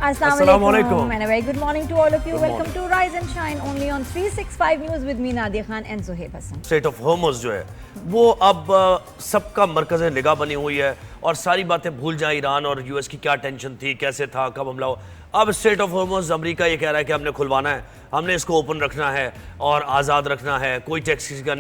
Assalamualaikum and a very good morning to all of you. Welcome to Rise and Shine only on 365 News with me Nadia Khan and Zohaib Hassan. State of Hormuz जो है वो अब सबका मरकज़ निगाह बनी हुई है और सारी बातें भूल जाए ईरान और यूएस की क्या टेंशन थी, कैसे था, कब हमला हो। अब स्टेट ऑफ हॉर्मुज़ अमेरिका ये कह रहा है कि हमने खुलवाना है, हमने इसको ओपन रखना है और आज़ाद रखना है, कोई टैक्स का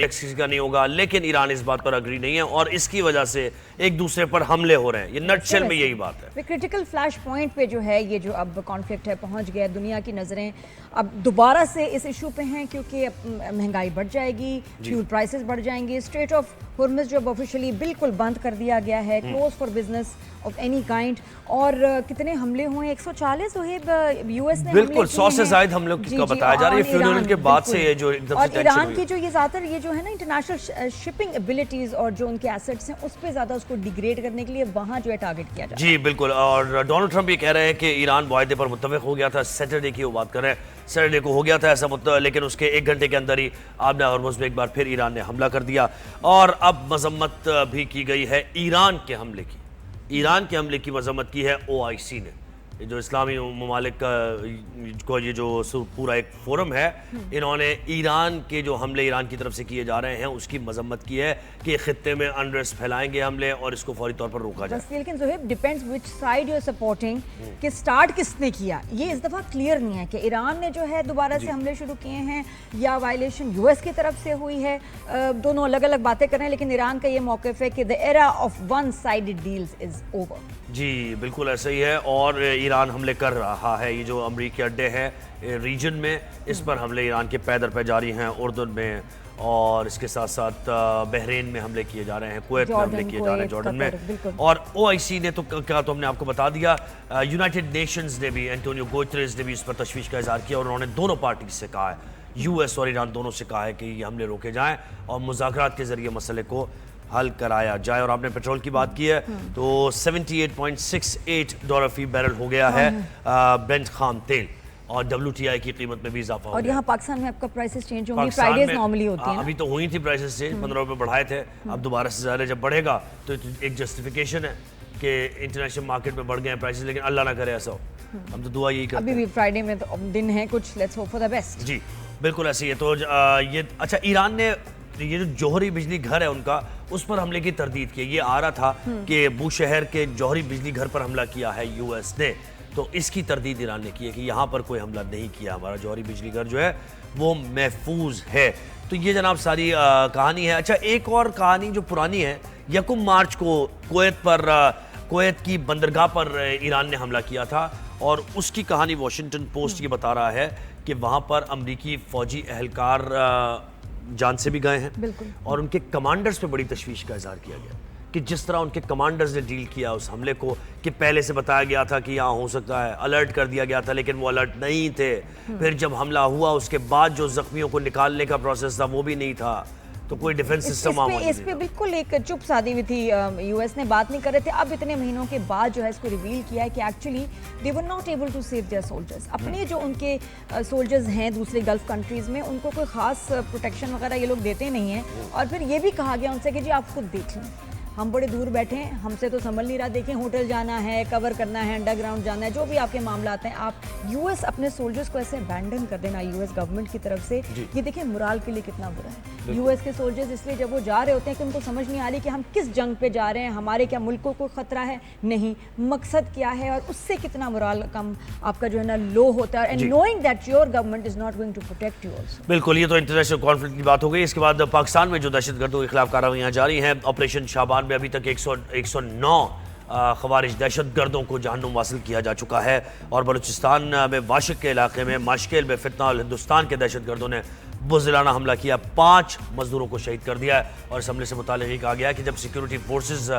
नहीं होगा। लेकिन ईरान इस बात पर अग्री नहीं है और इसकी वजह से एक दूसरे पर हमले हो रहे हैं। ये नटशेल में यही बात है। क्रिटिकल फ्लैश पॉइंट पे जो है ये जो अब कॉन्फ्लिक्ट है पहुंच गया, दुनिया की नज़रें अब दोबारा से इस इशू पे हैं क्योंकि अब महंगाई बढ़ जाएगी, फ्यूल प्राइसेस बढ़ जाएंगे। स्ट्रेट ऑफ हॉर्मुज़ जो ऑफिशियली बिल्कुल बंद कर दिया गया है, close for business of any kind. और कितने हमले हुए, 140 यूएस ने बिल्कुल 100 से ज्यादा हम लोग का बताया जा रहा है। फ्यूल के बाद से ये जो एकदम से टेंशन ईरान की जो ये ज्यादातर ये जो है ना इंटरनेशनल शिपिंग एबिलिटीज और जो उनके एसेट्स हैं उस पे ज्यादा उसको डिग्रेड करने के लिए वहां जो है टारगेट किया जा रहा है। जी बिल्कुल। और डोनाल्ड ट्रंप ये कह रहे हैं कि ईरान मुआहदे पर मुत्तफिक हो गया था। सैटरडे की वो बात कर रहे हैं, सैटरडे को हो गया था ऐसा लेकिन उसके 1 घंटे के अंदर ही आबना हॉर्मुज़ में एक बार फिर ईरान ने हमला कर दिया और अब मजम्मत भी की गई है ईरान के हमले की। ईरान के हमले की मजम्मत की है OIC ने, जो इस्लामी ममालिक को ये जो पूरा एक फोरम है, इन्होंने ईरान के जो हमले ईरान की तरफ से किए जा रहे हैं उसकी मजम्मत की है कि खित्ते में अनरेस्ट फैलाएंगे हमले और इसको फौरी तौर पर रोका जाए। लेकिन Zohaib depends which side you are supporting, कि स्टार्ट किसने किया ये इस दफ़ा क्लियर नहीं है कि ईरान ने जो है दोबारा से हमले शुरू किए हैं या वायलेशन यूएस की तरफ से हुई है। दोनों अलग अलग बातें कर रहे हैं लेकिन ईरान का ये मौक़िफ़ है कि the era of one sided deals is over. जी बिल्कुल ऐसा ही है और ईरान हमले कर रहा है। ये जो अमरीकी अड्डे हैं रीजन में, इस पर हमले ईरान के पैदर पे जारी हैं, उर्दन में और इसके साथ साथ बहरीन में हमले किए जा रहे हैं, कुवैत में हमले किए जा रहे हैं, जॉर्डन में। और OIC ने तो क्या तो हमने आपको बता दिया, यूनाइटेड नेशंस ने भी, एंटोनियो गुतेरेस ने भी इस पर तशवीश का इजहार किया और उन्होंने दोनों पार्टी से कहा है, यूएस और ईरान दोनों से कहा है कि ये हमले रोके जाएँ और मुज़ाकरात के जरिए मसले को हल कराया जाए। और आपने पेट्रोल की बात की है तो $78.68 फी बैरल हो गया है ब्रेंट खाम तेल और WTI की कीमत में भी इजाफा हो गया। और यहाँ पाकिस्तान में आपका प्राइसेस चेंज होंगी, फ्राइडेज नॉर्मली होती हैं। अभी तो हुई थी प्राइसेस चेंज, 15 रुपए बढ़ाए थे, अब दोबारा से ज़्यादा जब बढ़ेगा तो एक जस्टिफिकेशन है कि इंटरनेशनल मार्केट में बढ़ गए हैं प्राइसेस, लेकिन अल्लाह ना करे ऐसा हो। हम तो दुआ यही करते हैं। अभी भी फ्राइडे में तो दिन है कुछ, let's hope for the best. जी बिल्कुल ऐसे ही है। तो ये अच्छा, ईरान ने ये जो जौहरी बिजली घर है उनका, उस पर हमले की तरदीद की। ये आ रहा था कि बूशहर के जौहरी बिजली घर पर हमला किया है यूएस ने, तो इसकी तरदीद ईरान ने की है कि यहाँ पर कोई हमला नहीं किया, हमारा जौहरी बिजली घर जो है वो महफूज है। तो ये जनाब सारी कहानी है। अच्छा, एक और कहानी जो पुरानी है, 1 मार्च को कुवैत की बंदरगाह पर ईरान ने हमला किया था और उसकी कहानी वॉशिंगटन पोस्ट ये बता रहा है कि वहाँ पर अमरीकी फौजी एहलकार जान से भी गए हैं और उनके कमांडर्स पे बड़ी तशवीश का इजहार किया गया कि जिस तरह उनके कमांडर्स ने डील किया उस हमले को, कि पहले से बताया गया था कि यहाँ हो सकता है, अलर्ट कर दिया गया था लेकिन वो अलर्ट नहीं थे। फिर जब हमला हुआ उसके बाद जो जख्मियों को निकालने का प्रोसेस था वो भी नहीं था, तो कोई डिफेंस सिस्टम इस पे बिल्कुल एक चुप साधी हुई थी। यूएस ने बात नहीं कर रहे थे। अब इतने महीनों के बाद जो है इसको रिवील किया है कि actually they were not able to save their soldiers. अपने जो उनके सोल्जर्स हैं दूसरे गल्फ कंट्रीज में, उनको कोई खास प्रोटेक्शन वगैरह ये लोग देते नहीं हैं। और फिर ये भी कहा गया उनसे कि जी आप खुद देख लें, हम बड़े दूर बैठे हैं, हमसे तो संभल नहीं रहा, देखें होटल जाना है, कवर करना है, अंडरग्राउंड जाना है, जो भी आपके मामला आते हैं। आप यूएस अपने सोल्जर्स को ऐसे अबैंडन कर देना यूएस गवर्नमेंट की तरफ से, ये देखें मोराल के लिए कितना बुरा है। यूएस के सोल्जर्स इसलिए जब वो जा रहे होते हैं कि उनको समझ नहीं आ रही कि हम किस जंग पे जा रहे हैं, हमारे क्या मुल्क को कोई खतरा है, नहीं, मकसद क्या है, और उससे कितना मोराल कम आपका जो है ना लो होता है। And knowing that your government is not going to protect you also. बिल्कुल, ये तो इंटरनेशनल कॉन्फ्लिक्ट की बात हो गई। इसके बाद पाकिस्तान में जो दहशतगर्दों के खिलाफ कार्रवाइयाँ जारी हैं, ऑपरेशन शाबान में अभी तक 109 खवारिज दहशतगर्दों को जहन्नुम वासिल किया जा चुका है और बलूचिस्तान में वाशिक के इलाके में माशकेल में फितना हिंदुस्तान के दहशतगर्दों ने बुज़दिलाना हमला किया, 5 मजदूरों को शहीद कर दिया है। और इस हमले से मुताल्लिक़ ये कहा गया है कि जब सिक्योरिटी फोर्सेस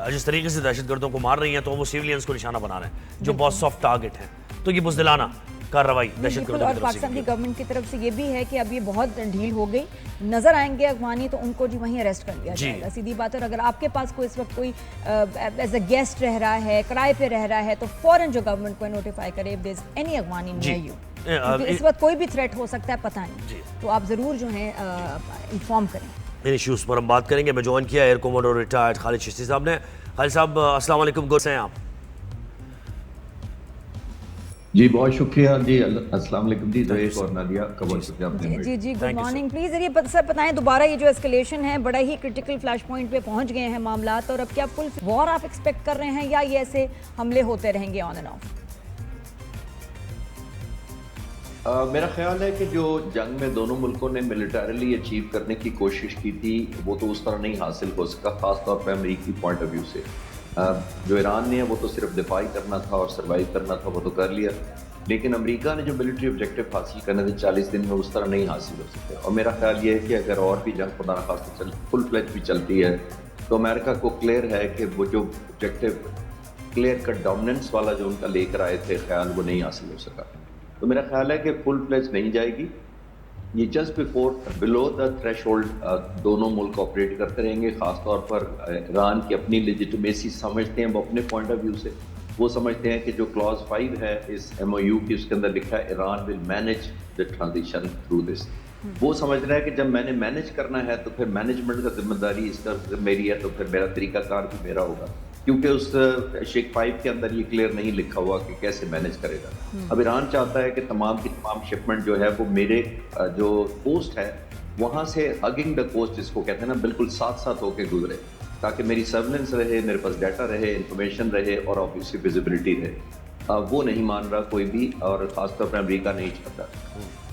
जिस तरीके से दहशतगर्दों को मार रही हैं तो वो सिविलियंस को निशाना बना रहे हैं जो बहुत सॉफ्ट टारगेट हैं, तो ये बुज़दिलाना कार्रवाई दहशतगर्दों और पाकिस्तान की गवर्नमेंट की तरफ से ये भी है कि अब ये बहुत ढील हो गई, नजर आएंगे अफगानी तो उनको जी वहीं अरेस्ट कर लिया जाएगा, सीधी बात है। और अगर आपके पास कोई इस वक्त कोई एज अ गेस्ट रह रहा है, किराए पे रह रहा है, तो फौरन जो गवर्नमेंट को नोटिफाई करे if there is any Afghani near you, क्योंकि इस वक्त कोई भी थ्रेट हो सकता है, पता नहीं, तो आप जरूर जो है इन्फॉर्म करें। इन इश्यूज़ पर हम बात करेंगे। मैं ज्वाइन किया air commodore retired Khalid Chishti साहब ने। खालिद साहब अस्सलाम वालेकुम, गुड से हैं आप? जी बहुत शुक्रिया जी। अस्सलाम वालेकुम जी। ज़ोएक और नादिया का बहुत शुक्रिया आपने जी इनवाइट जी जी, good Thank you, sir. Morning. Please ये सर बताएं दोबारा, ये जो एस्केलेशन है बड़ा ही क्रिटिकल फ्लैश पॉइंट पे पहुंच गए हैं मामलात, और अब क्या फुल वॉर आप एक्सपेक्ट कर रहे हैं या ये ऐसे हमले होते रहेंगे ऑन एंड ऑफ? मेरा ख्याल है कि जो जंग में दोनों मुल्कों ने मिलिटरीली अचीव करने की कोशिश की थी वो तो उस तरह नहीं हासिल हो सका, ख़ास तौर पर अमेरिकी पॉइंट ऑफ व्यू से। जो ईरान ने वो तो सिर्फ दिफाई करना था और सर्वाइव करना था, वो तो कर लिया। लेकिन अमेरिका ने जो मिलिट्री ऑब्जेक्टिव हासिल करने थे 40 दिन में, उस तरह नहीं हासिल हो सके। और मेरा ख्याल ये है कि अगर और भी जंग खुदा न खास्ता फुल फ्लेज भी चलती है तो अमेरिका को क्लियर है कि वो जो ऑब्जेक्टिव क्लियर कट डोमिनेंस वाला जो उनका लेकर आए थे ख्याल, वो नहीं हासिल हो सका। तो मेरा ख्याल है कि फुल फ्लेज नहीं जाएगी, ये just before below the threshold दोनों मुल्क ऑपरेट करते रहेंगे। ख़ासतौर पर ईरान की अपनी लेजिटिमेसी समझते हैं वो अपने पॉइंट ऑफ व्यू से। वो समझते हैं कि जो क्लॉज 5 है इस MOU की, उसके अंदर लिखा है Iran will manage the transition through this. वो समझ रहा है कि जब मैंने मैनेज करना है तो फिर मैनेजमेंट का जिम्मेदारी इसका मेरी है, तो फिर मेरा तरीकाकार भी मेरा होगा, क्योंकि उस शेख 5 के अंदर ये क्लियर नहीं लिखा हुआ कि कैसे मैनेज करेगा। अब ईरान चाहता है कि तमाम की तमाम शिपमेंट जो है वो मेरे जो कोस्ट है वहाँ से हगिंग द कोस्ट, जिसको कहते हैं ना, बिल्कुल साथ साथ होके गुजरे, ताकि मेरी सर्विलेंस रहे, मेरे पास डाटा रहे, इंफॉर्मेशन रहे और ऑब्वियसली विजिबिलिटी रहे। वो नहीं मान रहा कोई भी, और ख़ासतौर पर अमेरिका नहीं चाहता।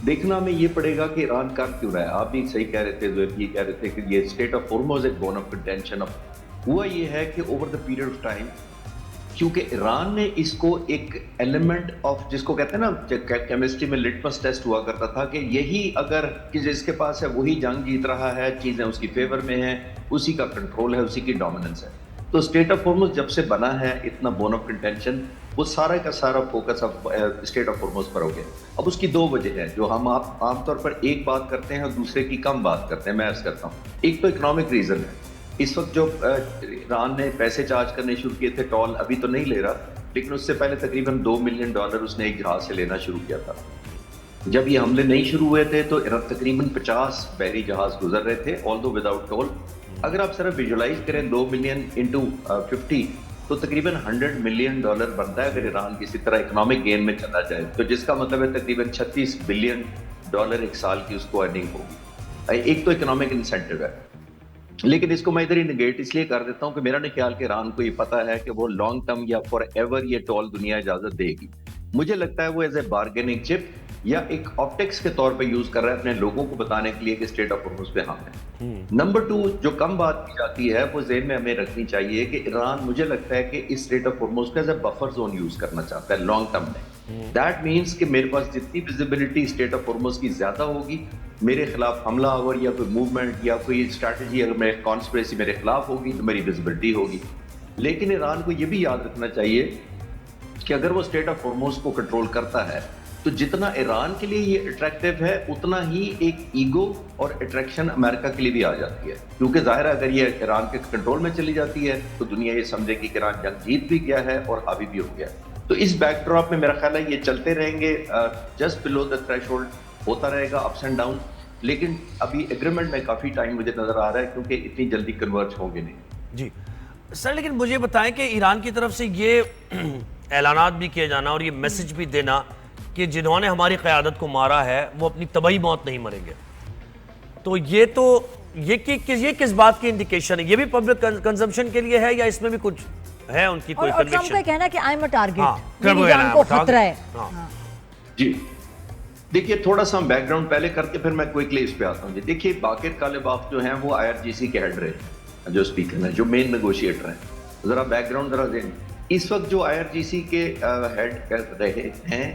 देखना हमें ये पड़ेगा कि ईरान कर क्यों रहा है। आप भी सही कह रहे थे, जो ये कह रहे थे कि ये स्टेट ऑफ हॉर्मुज़ एक बोन ऑफ कंटेंशन। हुआ ये है कि over the period of time, क्योंकि ईरान ने इसको एक एलिमेंट ऑफ, जिसको कहते हैं ना, केमिस्ट्री में लिटमस टेस्ट हुआ करता था कि यही अगर कि जिसके पास है वही जंग जीत रहा है, चीज़ें उसकी फेवर में हैं, उसी का कंट्रोल है, उसी की डोमिनेंस है। तो स्टेट ऑफ हॉर्मुज़ जब से बना है इतना बोन ऑफ कंटेंशन, वो सारा का सारा फोकस अब स्टेट ऑफ हॉर्मुज़ पर हो गया। अब उसकी दो वजह है जो हम आप आमतौर पर एक बात करते हैं और दूसरे की कम बात करते हैं। मैं अर्ज करता हूँ, एक तो इकोनॉमिक रीज़न है। इस वक्त जो ईरान ने पैसे चार्ज करने शुरू किए थे, टॉल अभी तो नहीं ले रहा, लेकिन उससे पहले तकरीबन $2 मिलियन उसने एक जहाज से लेना शुरू किया था। जब ये हमले नहीं शुरू हुए थे तो तकरीबन 50 बहरी जहाज गुजर रहे थे, ऑल्दो विदाउट टोल। अगर आप सिर्फ विजुलाइज करें 2 मिलियन इंटू 50, तो तकरीबन $100 मिलियन बनता है अगर ईरान किसी तरह इकोनॉमिक गेन में चला जाए, तो जिसका मतलब है तकरीबन $36 बिलियन एक साल की उसको अर्निंग होगी। एक तो इकोनॉमिक इंसेंटिव है, लेकिन इसको मैं इधर ही निगेट इसलिए कर देता हूं कि मेरा नहीं ख्याल कि ईरान को ये पता है कि वो लॉन्ग टर्म या फॉर एवर ये टोल दुनिया इजाजत देगी। मुझे लगता है वो एज ए बार्गेनिंग चिप या एक ऑप्टिक्स के तौर पे यूज कर रहा है अपने लोगों को बताने के लिए कि स्टेट ऑफ हॉर्मुज़ पे हम हैं। नंबर 2, जो कम बात की जाती है वो ज़हन में हमें रखनी चाहिए कि ईरान, मुझे लगता है कि इस स्टेट ऑफ हॉर्मुज़ को as a buffer zone use करना चाहता है लॉन्ग टर्म में। दैट मीन्स कि मेरे पास जितनी विजिबिलिटी स्टेट ऑफ हॉर्मुज़ की ज्यादा होगी, मेरे खिलाफ हमलावर या कोई मूवमेंट या कोई स्ट्रैटेजी, अगर मेरे कॉन्स्पिरेसी मेरे खिलाफ होगी तो मेरी विजिबिलिटी होगी। लेकिन ईरान को यह भी याद रखना चाहिए कि अगर वो स्टेट ऑफ हॉर्मुज़ को कंट्रोल करता है तो जितना ईरान के लिए ये अट्रैक्टिव है, उतना ही एक ईगो और अट्रैक्शन अमेरिका के लिए भी आ जाती है। क्योंकि जाहिर है अगर ये ईरान के कंट्रोल में चली जाती है तो दुनिया ये समझेगी कि ईरान जंग जीत भी गया है और हावी भी हो गया। तो इस बैकड्रॉप में मेरा ख्याल है ये चलते रहेंगे, जस्ट बिलो द थ्रेशोल्ड होता रहेगा, अप्स एंड डाउन। लेकिन अभी एग्रीमेंट में काफी टाइम मुझे नजर आ रहा है, क्योंकि इतनी जल्दी कन्वर्ज होंगे नहीं। जी सर, लेकिन मुझे बताएं कि ईरान की तरफ से ये ऐलानात भी किए जाना और ये मैसेज भी देना कि जिन्होंने हमारी क़यादत को मारा है वो अपनी तबाही मौत नहीं मरेंगे, तो ये किस बात की इंडिकेशन है? ये भी पब्लिक कंजम्पशन के लिए है या इसमें भी कुछ है उनकी कोई और ट्रम्प का कहना है कि आई एम अ टारगेट, मेरी जान को खतरा है। जी देखिए, थोड़ा सा बैकग्राउंड पहले करके फिर मैं क्विकली इस पे आता हूँ। जी देखिए, बाकिर कालिबाफ जो हैं वो IRGC के हेड रहे, जो स्पीकर हैं, जो मेन नेगोशिएटर हैं। जरा बैकग्राउंड जरा दें। इस वक्त जो IRGC के हेड रहे हैं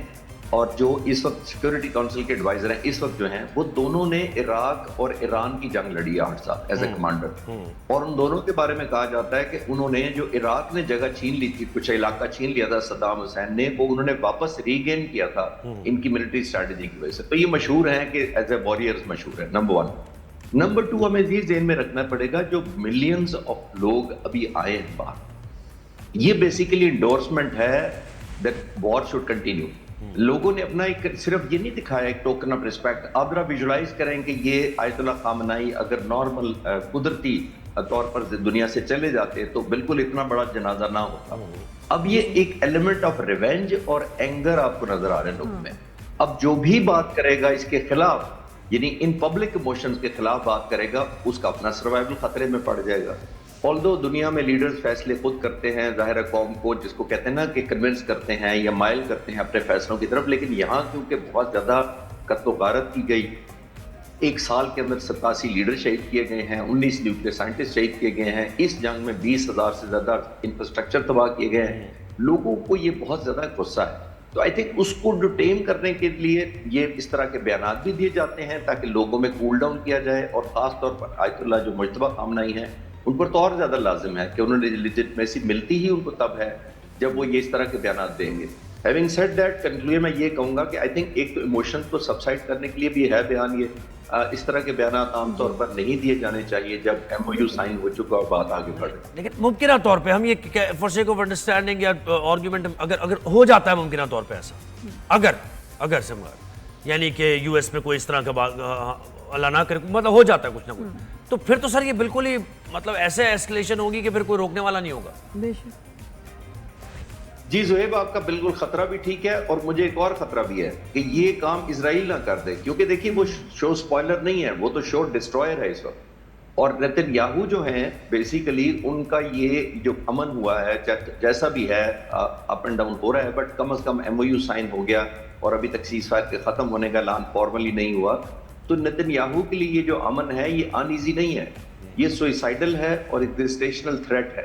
और जो इस वक्त सिक्योरिटी काउंसिल के एडवाइजर हैं, इस वक्त जो हैं, वो दोनों ने इराक और ईरान की जंग लड़ी है 8 साल एज ए कमांडर। और उन दोनों के बारे में कहा जाता है कि उन्होंने, जो इराक ने जगह छीन ली थी, कुछ इलाका छीन लिया था सद्दाम हुसैन ने, वो उन्होंने वापस रीगेन किया था इनकी मिलिट्री स्ट्रैटेजी की वजह से। तो ये मशहूर है कि एज ए वॉरियर्स मशहूर है, नंबर 1। नंबर 2, हमें ये ज़हन में रखना पड़ेगा, जो मिलियंस ऑफ लोग अभी आए हैं बाहर, ये बेसिकली इंडोर्समेंट है दैट वॉर शुड कंटिन्यू। लोगों ने अपना एक सिर्फ ये नहीं दिखाया एक टोकन ऑफ रिस्पेक्ट। आप जरा विजुलाइज करें कि ये आयतुल्लाह खामनाई अगर नॉर्मल कुदरती तौर पर दुनिया से चले जाते तो बिल्कुल इतना बड़ा जनाजा ना होता। अब ये एक एलिमेंट ऑफ रिवेंज और एंगर आपको नजर आ रहे हैं लोगों में। अब जो भी बात करेगा इसके खिलाफ, यानी इन पब्लिक इमोशंस के खिलाफ बात करेगा, उसका अपना सर्वाइवल खतरे में पड़ जाएगा। ऑल्दो दुनिया में लीडर्स फैसले खुद करते हैं, जाहिर है कौम को जिसको कहते हैं ना कि कन्विंस करते हैं या माइल करते हैं अपने फैसलों की तरफ, लेकिन यहाँ क्योंकि बहुत ज्यादा कत्लो गारत की गई, एक साल के अंदर 87 लीडर शहीद किए गए हैं, 19 न्यूक्लियर साइंटिस्ट शहीद किए गए हैं, इस जंग में 20,000 से ज्यादा इंफ्रास्ट्रक्चर तबाह किए गए हैं, लोगों को ये बहुत ज्यादा गुस्सा है। तो आई थिंक उसको डिटेन करने के लिए ये इस तरह के बयान भी दिए जाते हैं ताकि लोगों में कूल डाउन किया जाए, और खास तौर पर आयतुल्लाह जो मुज्तबा खामनाई हैं उन पर तो और ज्यादा लाजिम है कि उन्होंने लेजिटिमेसी मिलती ही उनको तब है जब वो ये इस तरह के बयान देंगे। हैविंग सेड दैट, कंक्लूजन मैं ये कहूंगा कि आई थिंक एक तो इमोशंस को सबसाइड करने के लिए भी है बयान ये, इस तरह के बयान आमतौर पर नहीं दिए जाने चाहिए जब MOU साइन हो चुका और बात आगे बढ़े। लेकिन मुमकिन तौर पे हम ये फॉर सेक ऑफ अंडरस्टैंडिंग या आर्ग्यूमेंट, अगर हो जाता है मुमकिन तौर पे ऐसा, अगर समझ यानी कि US में कोई इस तरह का अल्लाह ना करे, मतलब हो जाता है कुछ ना कुछ, तो फिर तो सर ये बिल्कुल ही मतलब ऐसे एस्केलेशन होगी कि फिर कोई रोकने वाला नहीं होगा। बेशक। जी ज़ुहैब, आपका बिल्कुल खतरा भी ठीक है, और मुझे एक और खतरा भी है कि ये काम इजराइल ना कर दे, क्योंकि देखिए वो शो स्पॉइलर नहीं है, वो तो शो डिस्ट्रॉयर है इस वक्त। और नेतन्याहू जो हैं बेसिकली उनका ये जो अमन हुआ है, जैसा भी है अप एंड डाउन हो रहा है, बट कम से कम MOU साइन हो गया और अभी तक सीज़फायर के खत्म होने का ऐलान फॉर्मली नहीं हुआ। तो नेतन्याहू के लिए ये जो अमन है ये अनईजी नहीं है, ये सुइसाइडल है और एग्जिस्टेशनल थ्रेट है,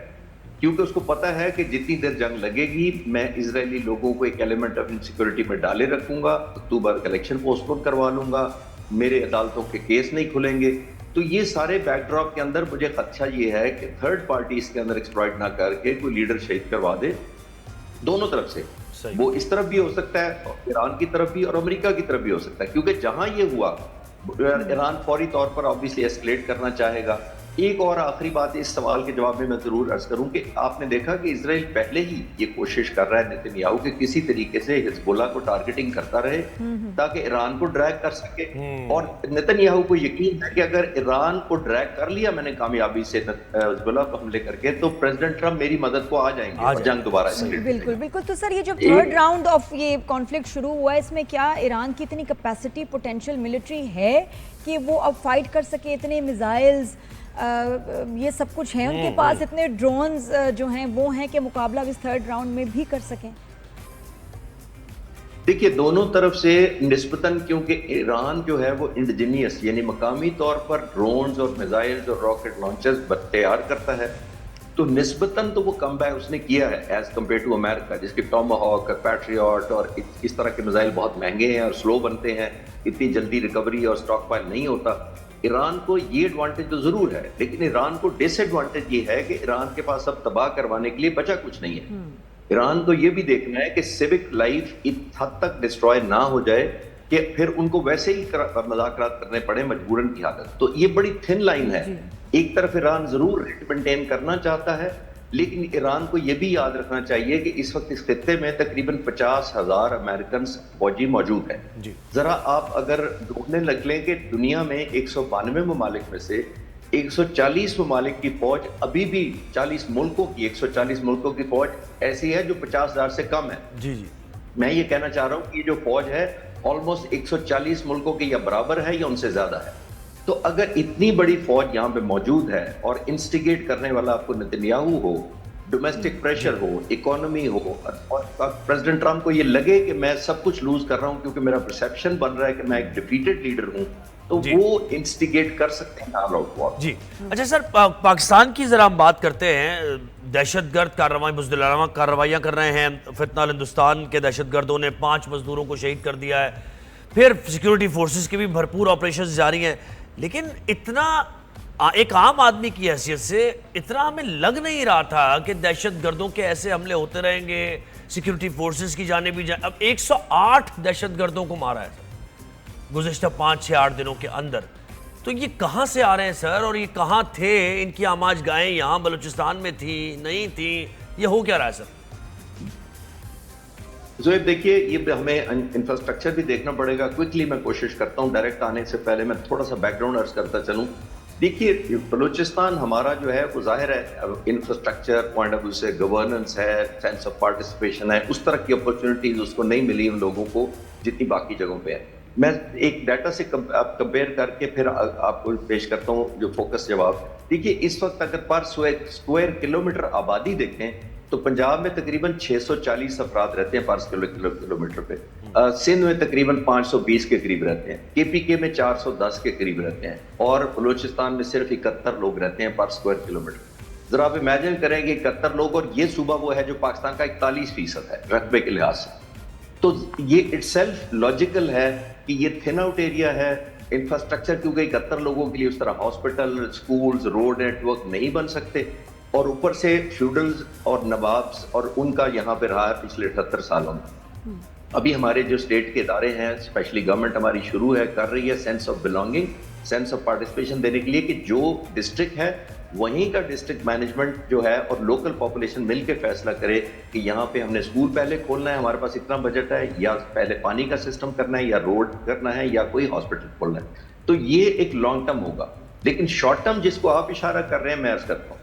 क्योंकि उसको पता है कि जितनी देर जंग लगेगी मैं इजरायली लोगों को एक एलिमेंट ऑफ इनसिक्योरिटी में डाले रखूंगा, अक्टूबर का इलेक्शन पोस्टपोन करवा लूंगा, मेरे अदालतों के केस नहीं खुलेंगे। तो ये सारे बैकड्रॉप के अंदर मुझे खदशा ये है कि थर्ड पार्टी इसके अंदर एक्सप्लॉइट ना करके कोई लीडर शहीद करवा दे, दोनों तरफ से। वो इस तरफ भी हो सकता है, ईरान की तरफ भी और अमेरिका की तरफ भी हो सकता है, क्योंकि जहां ये हुआ ईरान फौरी तौर पर ऑब्वियसली एस्केलेट करना चाहेगा। एक और आखिरी बात इस सवाल के जवाब में मैं जरूर अर्ज करूं कि आपने देखा कि इजराइल पहले ही ये कोशिश कर रहा है नेतन्याहू के किसी तरीके से हिजबुल्लाह को टारगेटिंग करता रहे ताकि ईरान को ड्रैग कर सके, और नेतन्याहू को यकीन है कि अगर ईरान को ड्रैग कर लिया मैंने कामयाबी से हिजबुल्लाह को हमले करके, तो प्रेसिडेंट ट्रंप मेरी मदद को आ जाएंगे और जंग दोबारा बिल्कुल बिल्कुल। तो सर ये जो थर्ड राउंड ऑफ ये कॉन्फ्लिक्ट शुरू हुआ है, इसमें क्या ईरान की इतनी कैपेसिटी पोटेंशियल मिलिट्री है कि वो अब फाइट कर सके? इतने मिसाइल्स ये सब कुछ है उनके पास, इतने ड्रोन्स जो हैं वो हैं कि मुकाबला इस थर्ड राउंड में भी कर सकें? देखिए दोनों तरफ से निस्बतन, क्योंकि ईरान जो है वो इंडिजीनियस यानी मकामी तौर पर ड्रोन्स और मिसाइल्स और रॉकेट लॉन्चर्स तैयार करता है, तो निस्बतन तो वो कम बैक उसने किया है एज कम्पेयर टू अमेरिका, जिसके टॉमाहॉक, पैट्रियट और इस तरह के मिसाइल बहुत महंगे हैं और स्लो बनते हैं, इतनी जल्दी रिकवरी और स्टॉक पाइल नहीं होता। ईरान को ये एडवांटेज तो जरूर है, लेकिन ईरान को डिसएडवांटेज ये है कि ईरान के पास अब तबाह करवाने के लिए बचा कुछ नहीं है। ईरान को ये भी देखना है कि सिविक लाइफ इस हद तक डिस्ट्रॉय ना हो जाए कि फिर उनको वैसे ही मुज़ाकरात करने पड़े मजबूरन की हालत। तो ये बड़ी थिन लाइन है। एक तरफ ईरान जरूर रेट मेंटेन करना चाहता है, लेकिन ईरान को यह भी याद रखना चाहिए कि इस वक्त इस खित्ते में तकरीबन 50,000 अमेरिकन फौजी मौजूद हैं। जरा आप अगर ढूंढने लग लें कि दुनिया में 192 ममालिक में से 140 ममालिक की फौज अभी भी 40 मुल्कों की 140 मुल्कों की फौज ऐसी है जो 50,000 से कम है। जी मैं ये कहना चाह रहा हूँ कि ये जो फौज है ऑलमोस्ट 140 मुल्कों की या बराबर है या उनसे ज्यादा है। तो अगर इतनी बड़ी फौज यहाँ पे मौजूद है और इंस्टिगेट करने वाला आपको नेतन्याहू हो, डोमेस्टिक प्रेशर हो, इकोनॉमी हो, और प्रेसिडेंट ट्रंप को ये लगे कि मैं सब कुछ लूज कर रहा हूँ क्योंकि मेरा परसेप्शन बन रहा है कि मैं एक डिफीटेड लीडर हूँ, तो वो इंस्टिगेट कर सकते हैं ऑल आउट वॉर। जी अच्छा सर, पाकिस्तान की जरा हम बात करते हैं। दहशतगर्द कार्रवाई, बुज़दिलाना कार्रवाइयाँ कर रहे हैं। फितनाल हिंदुस्तान के दहशतगर्दों ने 5 मजदूरों को शहीद कर दिया है। फिर सिक्योरिटी फोर्सेस की भी भरपूर ऑपरेशन जारी हैं, लेकिन इतना एक आम आदमी की हैसियत से इतना हमें लग नहीं रहा था कि दहशतगर्दों के ऐसे हमले होते रहेंगे, सिक्योरिटी फोर्सेस की जाने भी जाए। अब 108 दहशतगर्दों को मारा है गुज़िश्ता 5-6-8 दिनों के अंदर। तो ये कहाँ से आ रहे हैं सर, और ये कहाँ थे? इनकी आमाज गायें यहाँ बलूचिस्तान में थी, नहीं थी, ये हो क्या रहा है सर? ज़ोएब देखिए, ये हमें इंफ्रास्ट्रक्चर भी देखना पड़ेगा। क्विकली मैं कोशिश करता हूँ डायरेक्ट आने से पहले मैं थोड़ा सा बैकग्राउंड अर्ज करता चलूँ। देखिए, बलूचिस्तान हमारा जो है वो जाहिर है इंफ्रास्ट्रक्चर पॉइंट ऑफ व्यू से, गवर्नेंस है, सेंस ऑफ पार्टिसिपेशन है, उस तरह की अपॉर्चुनिटीज उसको नहीं मिली उन लोगों को जितनी बाकी जगहों पे है। मैं एक डाटा से कंपेयर करके फिर आपको पेश करता हूँ जो फोकस जवाब। देखिए, इस वक्त अगर पर स्क्वायर किलोमीटर आबादी देखें तो पंजाब में तकरीबन 640 अफराद रहते हैं पर किलोमीटर पे। सिंध में तकरीबन 520 के करीब रहते हैं, केपीके में 410 के करीब रहते हैं, और बलूचिस्तान में सिर्फ 71 लोग रहते हैं पर स्क्वायर किलोमीटर। जरा आप इमेजिन करेंगे 71 लोग, और ये सूबा वो है जो पाकिस्तान का 41% है रकबे के लिहाज से। तो ये इटसेल्फ लॉजिकल है कि ये थिन आउट एरिया है। इंफ्रास्ट्रक्चर क्योंकि 71 लोगों के लिए उस तरह हॉस्पिटल, स्कूल्स, रोड नेटवर्क नहीं बन सकते, और ऊपर से फ्यूडल्स और नवाब्स और उनका यहाँ पे रहा है पिछले 78 सालों में। अभी हमारे जो स्टेट के इदारे हैं, स्पेशली गवर्नमेंट हमारी शुरू है कर रही है sense of belonging, sense of participation देने के लिए कि जो डिस्ट्रिक्ट है वहीं का डिस्ट्रिक्ट मैनेजमेंट जो है और लोकल पॉपुलेशन मिलकर फैसला करे कि यहाँ पे हमने स्कूल पहले खोलना है, हमारे पास इतना बजट है, या पहले पानी का सिस्टम करना है, या रोड करना है, या कोई हॉस्पिटल खोलना है। तो ये एक लॉन्ग टर्म होगा। लेकिन शॉर्ट टर्म जिसको आप इशारा कर रहे हैं, मैं अर्ज करता हूँ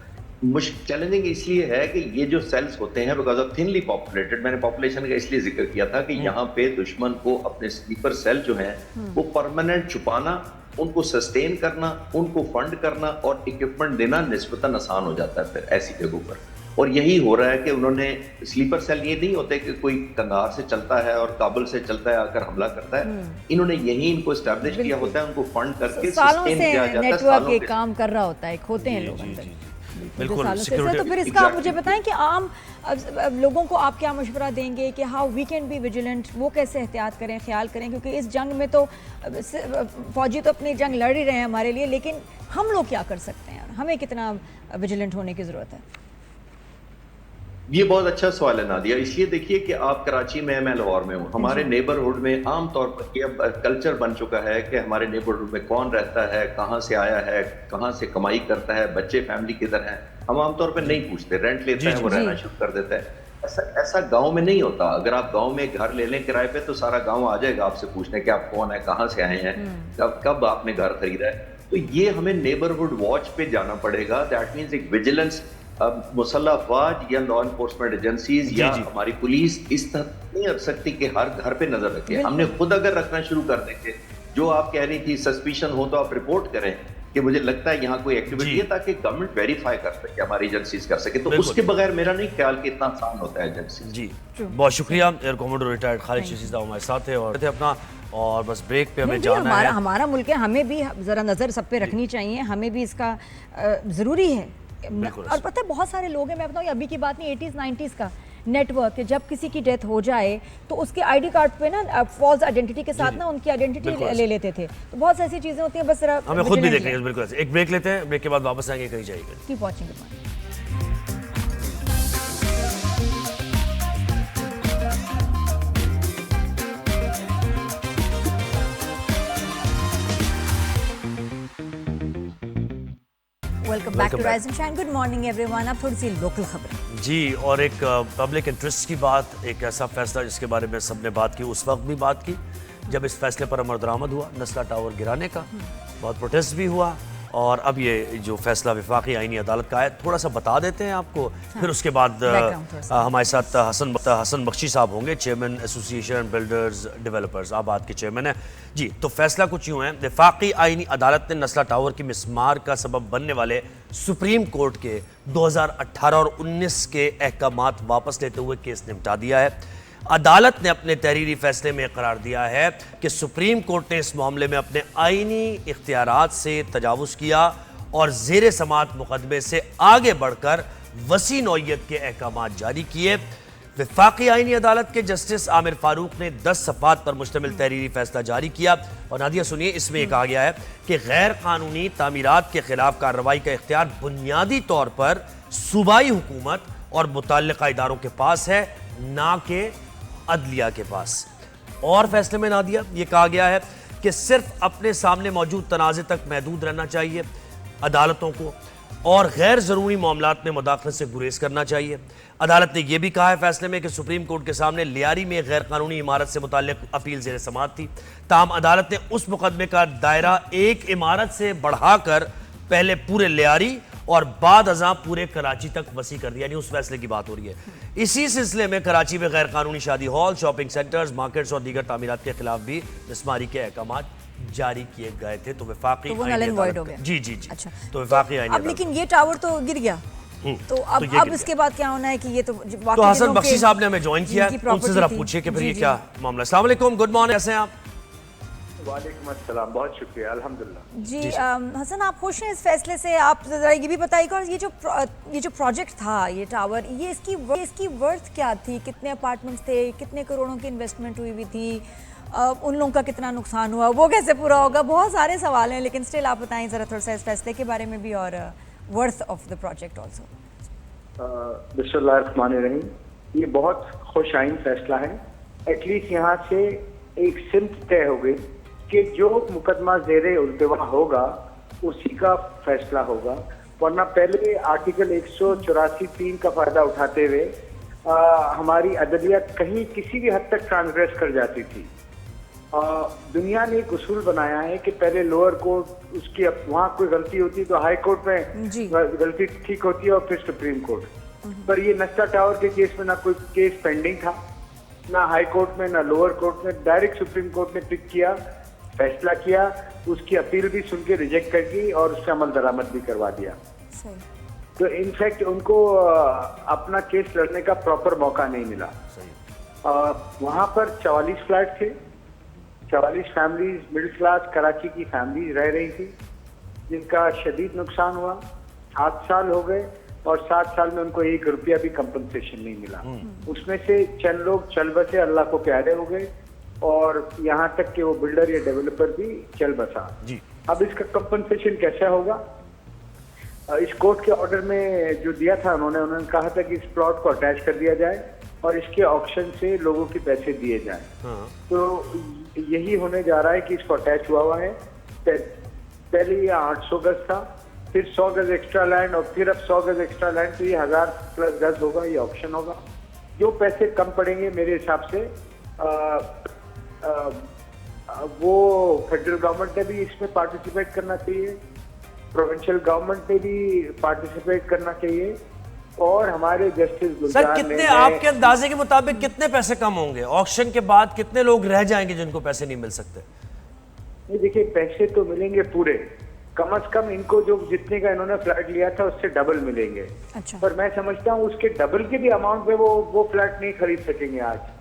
चैलेंजिंग इसलिए है कि ये जो सेल्स होते हैं बिकॉज ऑफ थिनली पॉपुलेटेड, मैंने पॉपुलेशन का इसलिए जिक्र किया था कि यहाँ पे दुश्मन को अपने स्लीपर सेल जो हैं वो परमानेंट छुपाना, उनको सस्टेन करना, उनको फंड करना और इक्विपमेंट देना निस्बतन आसान हो जाता है फिर ऐसी जगहों पर। और यही हो रहा है कि उन्होंने स्लीपर सेल, ये नहीं होते कि कोई कंधार से चलता है और काबुल से चलता है आकर हमला करता है, इन्होंने यही इनको एस्टैब्लिश किया होता है, उनको फंड करके सालों सस्टेन से किया जाता है। नेटवर्क एक काम कर रहा होता है, होते हैं लोग अंदर बिल्कुल, सालों से। security- तो फिर इसका आप मुझे बताएं कि आम अब लोगों को आप क्या मशवरा देंगे कि how we can be vigilant, वो कैसे एहतियात करें, ख्याल करें, क्योंकि इस जंग में तो फौजी तो अपनी जंग लड़ ही रहे हैं हमारे लिए, लेकिन हम लोग क्या कर सकते हैं, हमें कितना विजिलेंट होने की ज़रूरत है? ये बहुत अच्छा सवाल है नादिया। इसलिए देखिए कि आप कराची में, मैं लाहौर में हूँ, हमारे नेबरहुड में आम तौर पर ये अब कल्चर बन चुका है कि हमारे नेबरहुड में कौन रहता है, कहाँ से आया है, कहाँ से कमाई करता है, बच्चे फैमिली किधर हैं, हम आमतौर पर नहीं पूछते। रेंट लेता है वो रहना शुरू कर देता है। ऐसा गांव में नहीं होता। अगर आप गांव में घर ले लें किराए पे तो सारा गांव आ जाएगा आपसे पूछने कि आप कौन है, कहाँ से आए हैं, कब आपने घर खरीदा है। तो ये हमें नेबरहुड वॉच पे जाना पड़ेगा। दैट मीन्स एक विजिलेंस, मुसल्लह अफवाज या लॉ एनफोर्समेंट एजेंसीज या हमारी पुलिस इस तरह नहीं रख सकती कि हर घर पे नजर रखे। हमने खुद अगर रखना शुरू कर देंगे, जो आप कह रही थी सस्पिशन हो तो आप रिपोर्ट करें कि मुझे लगता है यहाँ कोई एक्टिविटी है, ताकि गवर्नमेंट वेरीफाई कर सके, हमारी एजेंसीज कर सके। तो उसके बगैर मेरा नहीं ख्याल कि इतना आसान होता है एजेंसी। जी, बहुत शुक्रिया। एयर कमांडर रिटायर्ड खालिद शशीद साहब हमारे साथ थे और थे अपना, और बस ब्रेक पे हमें जाना है। हमारा मुल्क है, हमें भी जरा नजर सब पे रखनी चाहिए, हमें भी इसका जरूरी है। और पता है बहुत सारे लोग हैं, मैं बताऊँ अभी की बात नहीं, 80s 90s का नेटवर्क है, जब किसी की डेथ हो जाए तो उसके आईडी कार्ड पे ना फॉल्स आइडेंटिटी के साथ ना उनकी आइडेंटिटी ले लेते थे। तो बहुत ऐसी चीजें होती हैं, बस जरा हमें खुद भी देखनी है। बिल्कुल एक ब्रेक लेते हैं, ब्रेक के बाद वापस आएंगे, कहीं जाएंगे। Keep watching. Welcome back to rise and shine. Good morning everyone. अब थोड़ी सी लोकल खबरें जी, और एक पब्लिक इंटरेस्ट की बात, एक ऐसा फैसला जिसके बारे में सबने बात की, उस वक्त भी बात की जब इस फैसले पर अमल दरामद हुआ नस्ला टावर गिराने का, बहुत प्रोटेस्ट भी हुआ, और अब ये जो फैसला वफाकी आईनी अदालत का है, थोड़ा सा बता देते हैं आपको। फिर उसके बाद हमारे साथ हसन बख्शी साहब होंगे, चेयरमैन एसोसिएशन बिल्डर्स डेवलपर्स आबाद के चेयरमैन है जी। तो फैसला कुछ यूँ है, वफाकी आईनी अदालत ने नस्ला टावर की मिसमार का सबब बनने वाले सुप्रीम कोर्ट के 2018 और 19 के अहकामात वापस लेते हुए केस निपटा दिया है। अदालत ने अपने तहरीरी फैसले में करार दिया है कि सुप्रीम कोर्ट ने इस मामले में अपने आईनी इख्तियारात से तजावुज़ किया और ज़ेरे समात मुकदमे से आगे बढ़कर वसी नौइयत के अहकामात जारी किए। वफाकी आईनी अदालत के जस्टिस आमिर फारूक ने 10 सफ़ात पर मुश्तमिल तहरीरी फैसला जारी किया। और नादिया सुनिए, इसमें यह कहा गया है कि गैर कानूनी तामीरात के खिलाफ कार्रवाई का इख्तियार बुनियादी तौर पर सूबाई हुकूमत और मुतल्लिका इदारों के पास है, ना कि अदलिया के पास। और फैसले में नादिया ये कहा गया है कि सिर्फ अपने सामने मौजूद तनाज़े तक महदूद रहना चाहिए अदालतों को, और गैर ज़रूरी मामलात में मुदाखलत से गुरेज करना चाहिए। अदालत ने यह भी कहा है फैसले में कि सुप्रीम कोर्ट के सामने लियारी में गैर कानूनी इमारत से मुताल्लिक अपील ज़ेर समाअत थी, ताहम अदालत ने उस मुकदमे का दायरा एक इमारत से बढ़ाकर पहले पूरे लियारी और बाद अज़ां पूरे कराची तक वसी कर दिया, यानी उस फैसले की बात हो रही है। इसी सिलसिले में कराची में गैर कानूनी शादी हॉल, शॉपिंग सेंटर्स, मार्केट्स और दीगर तामीरात के खिलाफ भी मिसमारी के अहकाम जारी किए गए थे। तो वफाकी तो वो null and void हो गया। जी जी जी। अच्छा। तो वफाकी आईन अब लेकिन ये टावर तो गिर गया, तो अब ये गिर इसके बाद क्या होना है कि ये तो तो हसन बख्शी साहब ने हमें ज्वाइन किया, उनसे जरा पूछिए कि फिर ये क्या मामला। अस्सलाम वालेकुम, गुड मॉर्निंग, कैसे हैं आप? वालेकुम अस्सलाम, बहुत शुक्रिया, अल्हम्दुलिल्लाह। जी हसन, आप खुश हैं इस फैसले से? आप जरा ये भी बताइएगा, और ये जो प्रोजेक्ट था, ये टावर, ये इसकी वर्थ क्या थी? कितने अपार्टमेंट्स थे? कितने करोड़ों की इन्वेस्टमेंट हुई थी? उन लोगों का कितना नुकसान हुआ? वो कैसे पूरा होगा? बहुत सारे सवाल हैं, लेकिन स्टिल आप बताएं जरा थोड़ा सा इस फैसले के बारे में भी, और worth of the project also. बिस्मिल्लाहिर्रहमानिर्रहीम। ये बहुत खुश आइन फैसला है। एटलीस्ट यहाँ से एक सिमत तय हो गई कि जो मुकदमा ज़ेरे उल्तवा होगा उसी का फैसला होगा, वरना पहले आर्टिकल 184(3) का फायदा उठाते हुए हमारी अदलिया कहीं किसी भी हद तक ट्रांसग्रेस कर जाती थी। दुनिया ने एक उसूल बनाया है कि पहले लोअर कोर्ट, उसकी वहाँ कोई गलती होती है तो हाई कोर्ट में गलती ठीक होती है और फिर सुप्रीम कोर्ट। पर ये नस्ता टावर के केस में ना कोई केस पेंडिंग था, ना हाई कोर्ट में ना लोअर कोर्ट में, डायरेक्ट सुप्रीम कोर्ट ने पिक किया, फैसला किया, उसकी अपील भी सुन के रिजेक्ट कर दी और उससे अमल दरामद भी करवा दिया। तो इनफैक्ट उनको अपना केस लड़ने का प्रॉपर मौका नहीं मिला। वहाँ पर 44 फ्लैट थे, 44 फैमिलीज, मिडिल क्लास कराची की फैमिलीज रह रही थी, जिनका शदीद नुकसान हुआ। 7 साल हो गए और 7 साल में उनको 1 रुपया भी कंपनसेशन नहीं मिला। उसमें से चंद लोग चल बसे, अल्लाह को प्यारे हो गए, और यहाँ तक कि वो बिल्डर या डेवलपर भी चल बसा जी। अब इसका कंपनसेशन कैसा होगा? इस कोर्ट के ऑर्डर में जो दिया था उन्होंने कहा था कि इस प्लॉट को अटैच कर दिया जाए और इसके ऑक्शन से लोगों के पैसे दिए जाएं। तो यही होने जा रहा है कि इसको अटैच हुआ है। पहले ये 800 गज था, फिर 100 गज एक्स्ट्रा लैंड, और फिर अब 100 गज एक्स्ट्रा लैंड, तो ये 1000+ गज होगा, ये ऑक्शन होगा। जो पैसे कम पड़ेंगे मेरे हिसाब से वो फेडरल गवर्नमेंट ने भी इसमें पार्टिसिपेट करना चाहिए, प्रोविंशियल गवर्नमेंट ने भी पार्टिसिपेट करना चाहिए, और हमारे जस्टिस सर कितने आपके अंदाजे के मुताबिक कितने पैसे कम होंगे ऑक्शन के बाद? कितने लोग रह जाएंगे जिनको पैसे नहीं मिल सकते? नहीं, देखिए पैसे तो मिलेंगे पूरे, कम से कम इनको जो जितने का इन्होंने फ्लैट लिया था उससे डबल मिलेंगे। अच्छा। पर मैं समझता हूँ उसके डबल के भी अमाउंट पे वो फ्लैट नहीं खरीद सकेंगे। आज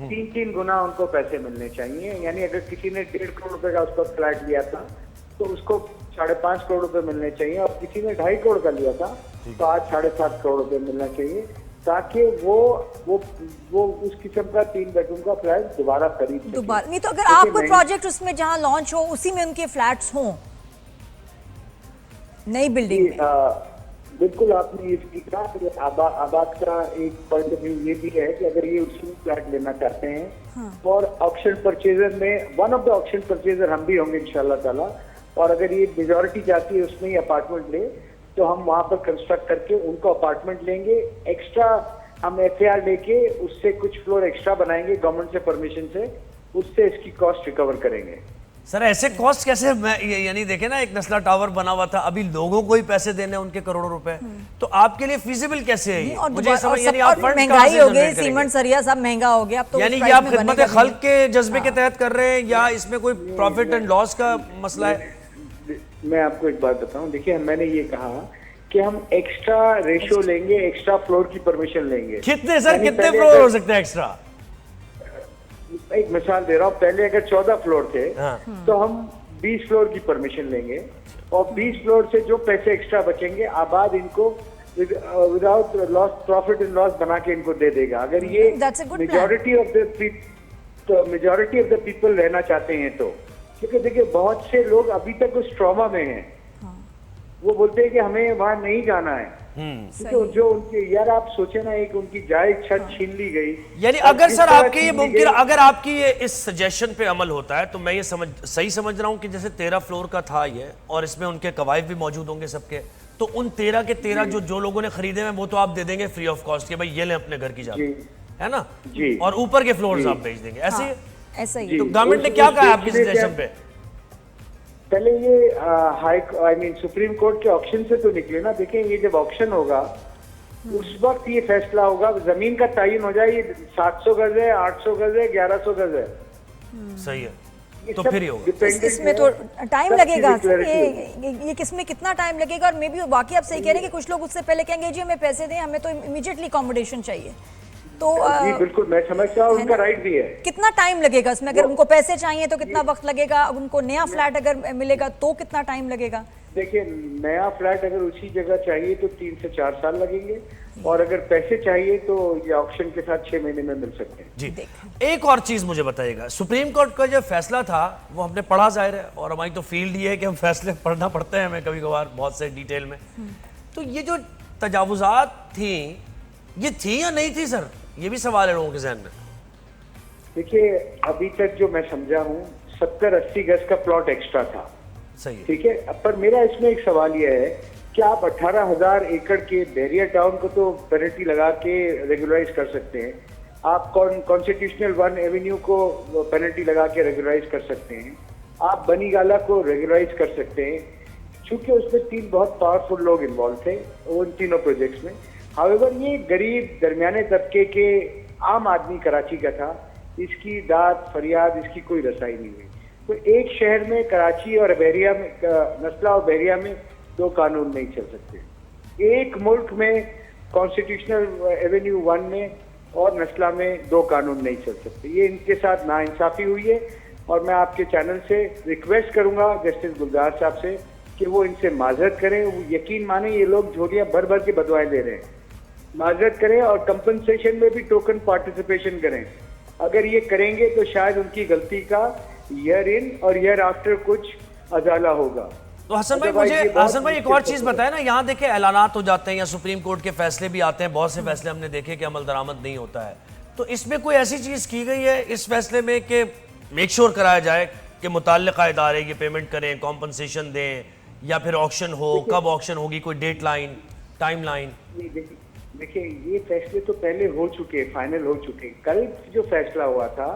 3 गुना उनको पैसे मिलने चाहिए। यानी अगर किसी ने 1.5 करोड़ रुपए का उसका फ्लैट लिया था तो उसको 5.5 करोड़ रुपए मिलने चाहिए, और किसी ने 2.5 करोड़ का लिया था तो आज 7.5 करोड़ रुपए मिलना चाहिए, ताकि वो उस किस्म का 3 बेडरूम का फ्लैट दोबारा खरीद सके। दोबारा नहीं तो अगर आप कोई प्रोजेक्ट उसमें जहाँ लॉन्च हो उसी में उनके फ्लैट्स हों नई बिल्डिंग में। बिल्कुल आपने ये कहा। आबाद का एक पॉइंट ऑफ व्यू ये भी है कि अगर ये उसी में फ्लैट लेना चाहते हैं और ऑक्शन परचेजर में one of the auction purchaser हम भी होंगे इंशाल्लाह ताला, और अगर ये मेजॉरिटी चाहती है उसमें ही अपार्टमेंट ले, तो हम वहाँ पर कंस्ट्रक्ट करके उनको अपार्टमेंट लेंगे। एक्स्ट्रा हम FAR लेके उससे कुछ फ्लोर एक्स्ट्रा बनाएंगे गवर्नमेंट से परमिशन से, उससे इसकी कॉस्ट रिकवर करेंगे। सर ऐसे कॉस्ट कैसे? यानी देखे ना, एक नस्ला टावर बना हुआ था, अभी लोगों को ही पैसे देने उनके करोड़ों रुपए, तो आपके लिए फिजिबल कैसे है ये? मुझे समझ यानी आप फंड महंगाई हो गई, सीमेंट सरिया सब महंगा हो गया, अब तो यानी ये आप खिदमत खल्क के जज्बे के तहत कर रहे हैं या इसमें कोई प्रॉफिट एंड लॉस का मसला है? मैं आपको एक बात बताऊं, देखिए मैंने ये कहा कि हम एक्स्ट्रा रेशियो लेंगे, एक्स्ट्रा फ्लोर की परमिशन लेंगे। कितने सर, कितने फ्लोर हो सकते हैं एक्स्ट्रा? एक मिसाल दे रहा हूँ, पहले अगर 14 फ्लोर थे तो हम 20 फ्लोर की परमिशन लेंगे, और 20 फ्लोर से जो पैसे एक्स्ट्रा बचेंगे आबाद इनको without loss, profit and loss बना के इनको दे देगा। अगर ये मेजॉरिटी ऑफ द पीपल रहना चाहते हैं तो, क्योंकि देखिए बहुत से लोग अभी तक उस ट्रॉमा में हैं, वो बोलते हैं कि हमें वहां नहीं जाना है, क्योंकि जो उनके, यार आप सोचे ना, एक उनकी जायज छत छीन ली गई। यानी अगर सर आपके ये मुमकिन, अगर आपकी ये इस सजेशन पे अमल होता है तो मैं ये सही समझ रहा हूँ कि जैसे 13 फ्लोर का था ये, और इसमें उनके कवायद भी मौजूद होंगे सबके, तो उन 13 के 13 जो लोगों ने खरीदे हैं वो तो आप दे देंगे फ्री ऑफ कॉस्ट के, भाई ये लें अपने घर की चाबी, है ना जी, और ऊपर के फ्लोर्स आप बेच देंगे, ऐसे ऐसा ही। तो गवर्नमेंट ने क्या कहा आपकी सजेशन पे? पहले ये सुप्रीम कोर्ट के ऑक्शन से तो निकले ना। देखें, ये जब ऑक्शन होगा उस वक्त ये फैसला होगा, जमीन का तयन हो जाए, ये 700 गज है, 800 गज है, 1100 गज है। सही है, ये तो सब फिर ही होगा। dependent इसमें है, तो टाइम सब लगेगा चीजें clarity होगी। ये किसमें कितना टाइम लगेगा। और मे बी वाकई आप सही कह रहे हैं कि कुछ लोग उससे पहले कहेंगे जी हमें पैसे दें, हमें तो इमीडिएटली अकोमोडेशन चाहिए। तो जी बिल्कुल, मैं समझता हूँ, उनका राइट भी है। कितना टाइम लगेगा इसमें? अगर उनको पैसे चाहिए तो कितना वक्त लगेगा? अब उनको नया फ्लैट अगर मिलेगा तो कितना टाइम लगेगा? देखिए, नया फ्लैट अगर उसी जगह चाहिए तो 3 से 4 साल लगेंगे, और अगर पैसे चाहिए तो ये ऑक्शन के साथ 6 महीने में मिल सकते हैं। जी, एक और चीज मुझे बताइएगा, सुप्रीम कोर्ट का जो फैसला था वो हमने पढ़ा जाहिर है, और हमारी तो फील्ड ये है कि हम फैसले पढ़ना पड़ते हैं हमें कभी कभार बहुत से डिटेल में। तो ये जो तजावुजात थी, ये थी या नहीं थी सर? ये भी सवाल है लोगों के जहन में। देखिए, अभी तक जो मैं समझा हूँ 70-80 गज का प्लॉट एक्स्ट्रा था, सही है। ठीक है। अब पर मेरा इसमें एक सवाल यह है कि आप 18,000 एकड़ के बैरियर टाउन को तो पेनल्टी लगा के रेगुलराइज कर सकते हैं, आप कॉन्स्टिट्यूशनल 1 एवेन्यू को पेनल्टी लगा के रेगुलराइज कर सकते हैं, आप बनीगाला को रेगुलराइज कर सकते हैं, चूंकि उसमें 3 बहुत पावरफुल लोग इन्वॉल्व थे उन तीनों प्रोजेक्ट्स में। हाउएवर ये गरीब दरमियाने तबके के आम आदमी कराची का था, इसकी दाद फरियाद, इसकी कोई रसाई नहीं हुई। तो एक शहर में, कराची और बहरिया में, नस्ला और बहरिया में 2 कानून नहीं चल सकते। एक मुल्क में कॉन्स्टिट्यूशनल एवेन्यू 1 में और नस्ला में 2 कानून नहीं चल सकते। ये इनके साथ नाइंसाफी हुई है, और मैं आपके चैनल से रिक्वेस्ट करूंगा जस्टिस गुलजार साहब से कि वो इनसे माजरत करें। वो यकीन माने ये लोग झोलियां भर भर के बदवाएं दे रहे हैं, माजरत करें और कंपनसेशन में भी टोकन पार्टिसिपेशन करें। अगर ये करेंगे तो शायद उनकी गलती का ईयर इन और ईयर आफ्टर कुछ अजाला होगा। तो हसन भाई, मुझे हसन भाई एक और चीज बताए ना, यहाँ देखे ऐलानात हो जाते हैं या सुप्रीम कोर्ट के फैसले भी आते हैं, बहुत से फैसले हमने देखे कि अमल दरामद नहीं होता है। तो इसमें कोई ऐसी चीज की गई है इस फैसले में कि मेक श्योर कराया जाए कि मुतल्लिका इदारे ये पेमेंट करें, कॉम्पनसेशन दें, या फिर ऑक्शन हो, कब ऑक्शन होगी, कोई डेट लाइन, टाइम लाइन? देखिए, ये फैसले तो पहले हो चुके, फाइनल हो चुके। कल जो फैसला हुआ था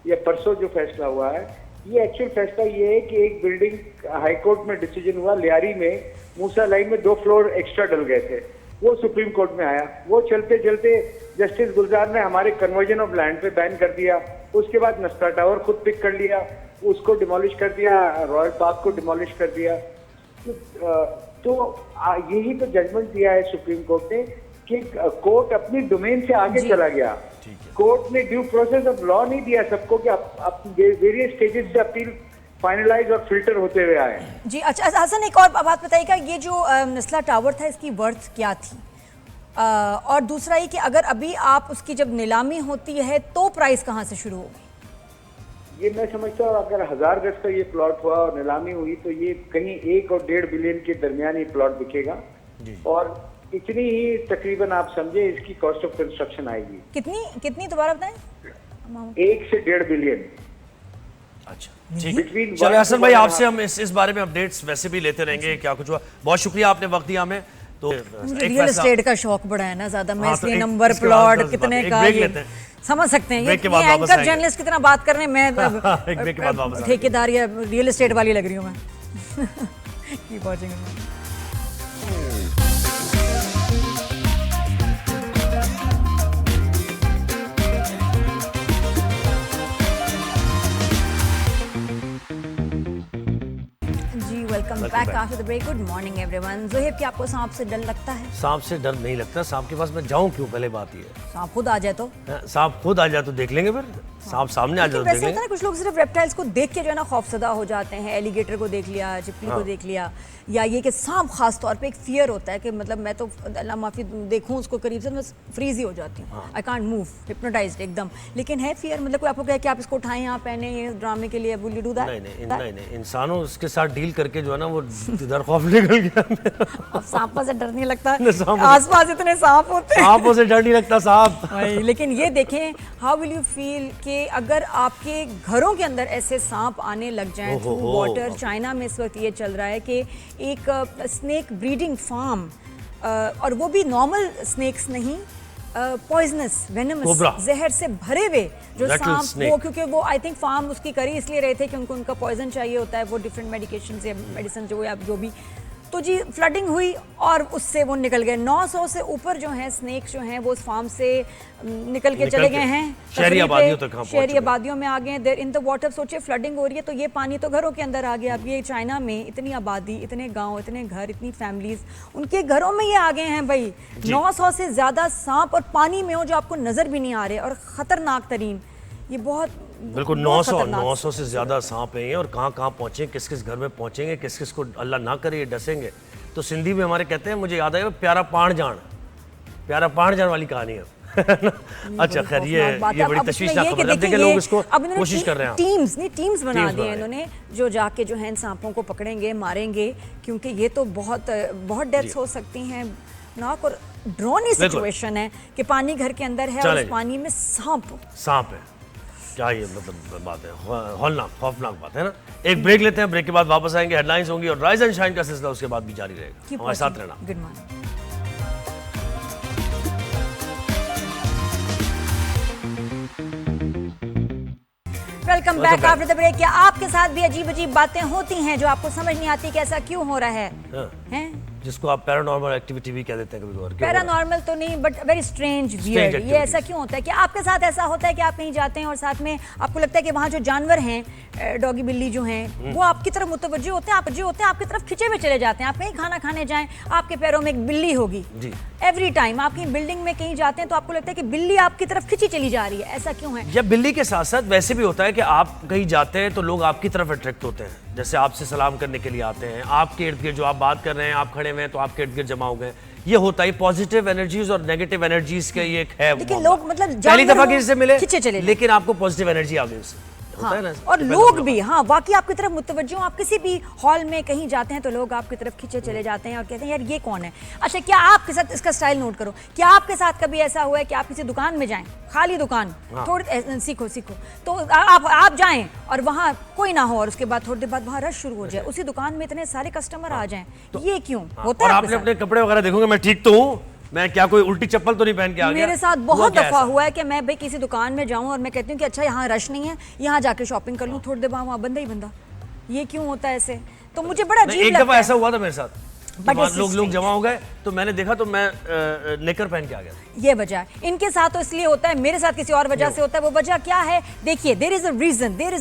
या परसों जो फैसला हुआ है, ये एक्चुअल फैसला ये है कि एक बिल्डिंग हाईकोर्ट में डिसीजन हुआ, लियारी में मूसा लाइन में 2 फ्लोर एक्स्ट्रा डल गए थे, वो सुप्रीम कोर्ट में आया। वो चलते चलते जस्टिस गुलजार ने हमारे कन्वर्जन ऑफ लैंड पे बैन कर दिया। उसके बाद नस्ता टावर खुद पिक कर लिया, उसको डिमोलिश कर दिया, रॉयल पार्क को डिमोलिश कर दिया। तो यही तो जजमेंट दिया है सुप्रीम कोर्ट ने कि कोर्ट अपनी डोमेन से आगे चला गया। कोर्ट ने ड्यू प्रोसेस ऑफ लॉ नहीं दिया सबको कि आप वेरियस स्टेजेस से अपील फाइनलाइज और फिल्टर होते हुए आए। जी अच्छा हसन, एक और बात बताइएगा, ये जो नस्ला टावर था इसकी वर्थ क्या थी? और दूसरा ये कि अगर अभी आप उसकी जब नीलामी होती है तो प्राइस कहाँ से शुरू होगी? ये मैं समझता हूँ अगर 1000 गज का ये प्लॉट हुआ और नीलामी हुई तो ये कहीं 1 और 1.5 बिलियन के दरमियान ये प्लॉट बिकेगा, और इतनी ही तकरीबन आप समझे इसकी कॉस्ट ऑफ कंस्ट्रक्शन आएगी। कितनी दोबारा बताएं? 1 से 1.5 बिलियन। अच्छा ठीक, चलो हसन भाई आपसे हम इस बारे में अपडेट्स वैसे भी लेते रहेंगे क्या कुछ हुआ। बहुत शुक्रिया, आपने वक्त दिया हमें। तो रियल एस्टेट का शौक बड़ा है ना ज्यादा, मैं इसलिए नंबर प्लॉट कितने का समझ सकते हैं। ये एंकर जर्नलिस्ट की तरह बात कर रहे हैं, मैं ठेकेदार या रियल एस्टेट वाली लग रही हूँ मैं। Keep watching. Welcome back after the break. Good morning everyone. Zoheb, क्या आपको सांप से डर लगता है? सांप से डर नहीं लगता, सांप के पास मैं जाऊं क्यों? पहले बात ये है, सांप खुद आ जाए तो? सांप खुद आ जाए तो देख लेंगे, फिर सांप सामने आ जाए तो देख लेंगे। कुछ लोग सिर्फ रेप्टाइल्स को देख के जो है ना खौफजदा हो जाते हैं, एलिगेटर को देख लिया, चिपली को देख लिया, या ये कि सांप खास तौर पे एक फियर होता है कि मतलब मैं तो अल्लाह माफी देखूं उसको करीब से मैं फ्रीज ही हो जाती हूँ, आई कांट मूव, हिप्नोटाइज्ड एकदम। लेकिन है फियर, मतलब कोई आपको कहे कि आप इसको उठाएं, आप पहने ये ड्रामे के लिए, विल यू डू दैट? नहीं, इंसानों उसके साथ डील करके जो है ना वो इधर खौफ निकल गया। अब सांपों से डर नहीं लगता, आसपास इतने सांप होते हैं, सांपों से डर नहीं लगता सांप। लेकिन ये देखें, हाउ विल यू फील कि अगर आपके घरों के अंदर ऐसे सांप आने लग जाएं थ्रू वाटर। चाइना में इस वक्त ये चल रहा है कि एक स्नेक ब्रीडिंग फार्म, और वो भी नॉर्मल स्नेक्स नहीं, पॉइजनस वेनमस कोबरा। जहर से भरे हुए जो सांप Rattlesnake। वो, क्योंकि वो आई थिंक फार्म उसकी कर ही इसलिए रहे थे कि उनको उनका पॉइजन चाहिए होता है, वो डिफरेंट मेडिकेशन या मेडिसिन जो या जो भी। तो जी फ्लडिंग हुई और उससे वो निकल गए। 900 से ऊपर जो हैं स्नेक्स जो हैं वो उस फार्म से निकल के चले गए हैं, शहरी आबादियों तक पहुंच शहरी चुके हैं। आबादियों में आ गए हैं। देयर इन द वाटर, सोचिए फ्लडिंग हो रही है तो ये पानी तो घरों के अंदर आ गया। अब ये चाइना में इतनी आबादी, इतने गांव, इतने घर, इतनी फैमिलीज, उनके घरों में ये आ गए हैं भाई। 900 से ज्यादा सांप और पानी में हो जो आपको नजर भी नहीं आ रहे, और खतरनाक तरीन, ये बहुत बिल्कुल बहुत 900 खतरनाक। 900 से ज्यादा सांप हैं और कहाँ कहाँ पहुंचे, किस किस घर में पहुंचेंगे, किस किस को अल्लाह ना करे ये डसेंगे। तो सिंधी में हमारे कहते हैं, मुझे याद आया प्यारा पाण जान वाली कहानी है। अच्छा खैर, ये बड़ी तशवीशनाक खबर है। अब देखिए लोग इसको कोशिश कर रहे हैं। टीम्स बना दी हैं इन्होंने, जो जाके जो है इन सांपों को पकड़ेंगे, मारेंगे, क्योंकि ये तो बहुत डेथ्स हो सकती हैं। नाक और ड्रोनी सिचुएशन है कि पानी घर के अंदर है और उस पानी में सांप है। क्या ये मतलब बात है, हौलनाक खौफनाक बात है ना। एक ब्रेक लेते हैं, ब्रेक के बाद वापस आएंगे, हेडलाइंस होंगी और राइज एंड शाइन का सिलसिला उसके बाद भी जारी रहेगा। हमारे साथ रहना। Good morning. Welcome back after the break. क्या आपके साथ भी अजीब अजीब बातें होती हैं जो आपको समझ नहीं आती कि ऐसा क्यों हो रहा है? हैं? जिसको आप पैरानॉर्मल एक्टिविटी भी कह देते हैं कभी-कभार। पैरानॉर्मल तो नहीं, बट वेरी स्ट्रेंज वियर्ड। ये ऐसा क्यों होता है? क्या आपके साथ ऐसा होता है कि आप कहीं जाते हैं और साथ में आपको लगता है कि वहाँ जो जानवर हैं, डॉगी बिल्ली जो हैं, वो आपकी तरफ मुतवज्जो होते हैं, आपकी तरफ खिंचे हुए चले जाते हैं। आप कहीं खाना खाने जाएं, आपके पैरों में एक बिल्ली होगी। एवरी टाइम आप कहीं बिल्डिंग में कहीं जाते हैं तो आपको लगता है कि बिल्ली आपकी तरफ खिंची चली जा रही है। ऐसा क्यों है? या बिल्ली के साथ साथ वैसे भी होता है कि आप कहीं जाते हैं तो लोग आपकी तरफ अट्रैक्ट होते हैं, जैसे आपसे सलाम करने के लिए आते हैं, आपके इर्द गिर्द जो आप बात कर रहे हैं, आप खड़े हुए हैं तो आपके इर्द गिर्द जमा हो गए। ये होता है पॉजिटिव एनर्जीज और नेगेटिव एनर्जीज के ये एक है। लेकिन लोग मतलब पहली दफा किसी से मिले खिंचे चले, लेकिन आपको पॉजिटिव एनर्जी आ गई उससे। होता है ना। और लोग भी वाकई आपकी तरफ मुतवज्जो। आप किसी भी हॉल में कहीं जाते हैं तो लोग आपकी तरफ खींचे चले जाते हैं और कहते हैं यार ये कौन है। अच्छा, क्या आपके साथ, इसका स्टाइल नोट करो, क्या आपके साथ कभी ऐसा हुआ है कि आप किसी दुकान में जाएं, खाली दुकान, थोड़ी सीखो तो आप जाएं और वहाँ कोई ना हो और उसके बाद थोड़ी देर बाद वहाँ रश शुरू हो जाए, उसी दुकान में इतने सारे कस्टमर आ जाएं, ये क्यों होता है? आपने अपने कपड़े वगैरह देखोगे, मैं ठीक तो हूँ, मैं क्या कोई उल्टी चप्पल तो नहीं पहन के आ गया? मेरे साथ बहुत दफा हुआ है कि मैं भाई किसी दुकान में जाऊं और मैं कहती हूँ कि अच्छा यहाँ रश नहीं है, यहाँ जाके शॉपिंग कर लूँ, थोड़ी देर बाद वहाँ बंदा ही बंदा। ये क्यों होता है ऐसे? तो मुझे बड़ा अजीब लगता है। एक दफा ऐसा हुआ था मेरे साथ, लोग जमा हो गए तो मैंने देखा तो मैं नेकर पहन के आ गया। ये वजह है। इनके साथ तो इसलिए होता है, मेरे साथ किसी और वजह से होता है। वो वजह क्या है? देखिए, देयर इज अ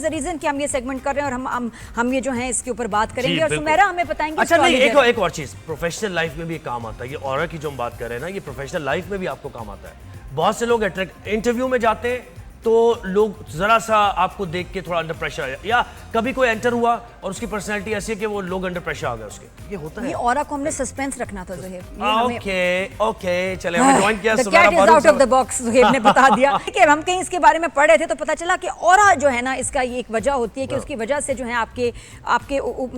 रीजन कि हम ये सेगमेंट कर रहे हैं और हम ये जो है इसके ऊपर बात करेंगे और सुमेरा हमें बताएंगे। अच्छा नहीं, एक और चीज, प्रोफेशनल लाइफ में भी काम आता है। ये ऑरा की जो हम बात कर रहे हैं ना, ये प्रोफेशनल लाइफ में भी आपको काम आता है। बहुत से लोग इंटरव्यू में जाते हैं तो लोग जरा सा आपको देख के थोड़ा अंडर प्रेशर है, या कभी कोई एंटर हुआ और उसकी पर्सनैलिटी ऐसी है कि वो लोग अंडर प्रेशर आ गए उसके। ये होता है। ये ऑरा को हमने सस्पेंस रखना था ज़ुहैब। ओके चले, हमने जॉइन किया Sumera Farooq out of the box. Zuhaib ने बता दिया कि हम कहीं इसके बारे में पढ़ रहे थे तो पता चला कि ऑरा जो है ना, इसका ये एक वजह होती है कि उसकी वजह से जो है आपके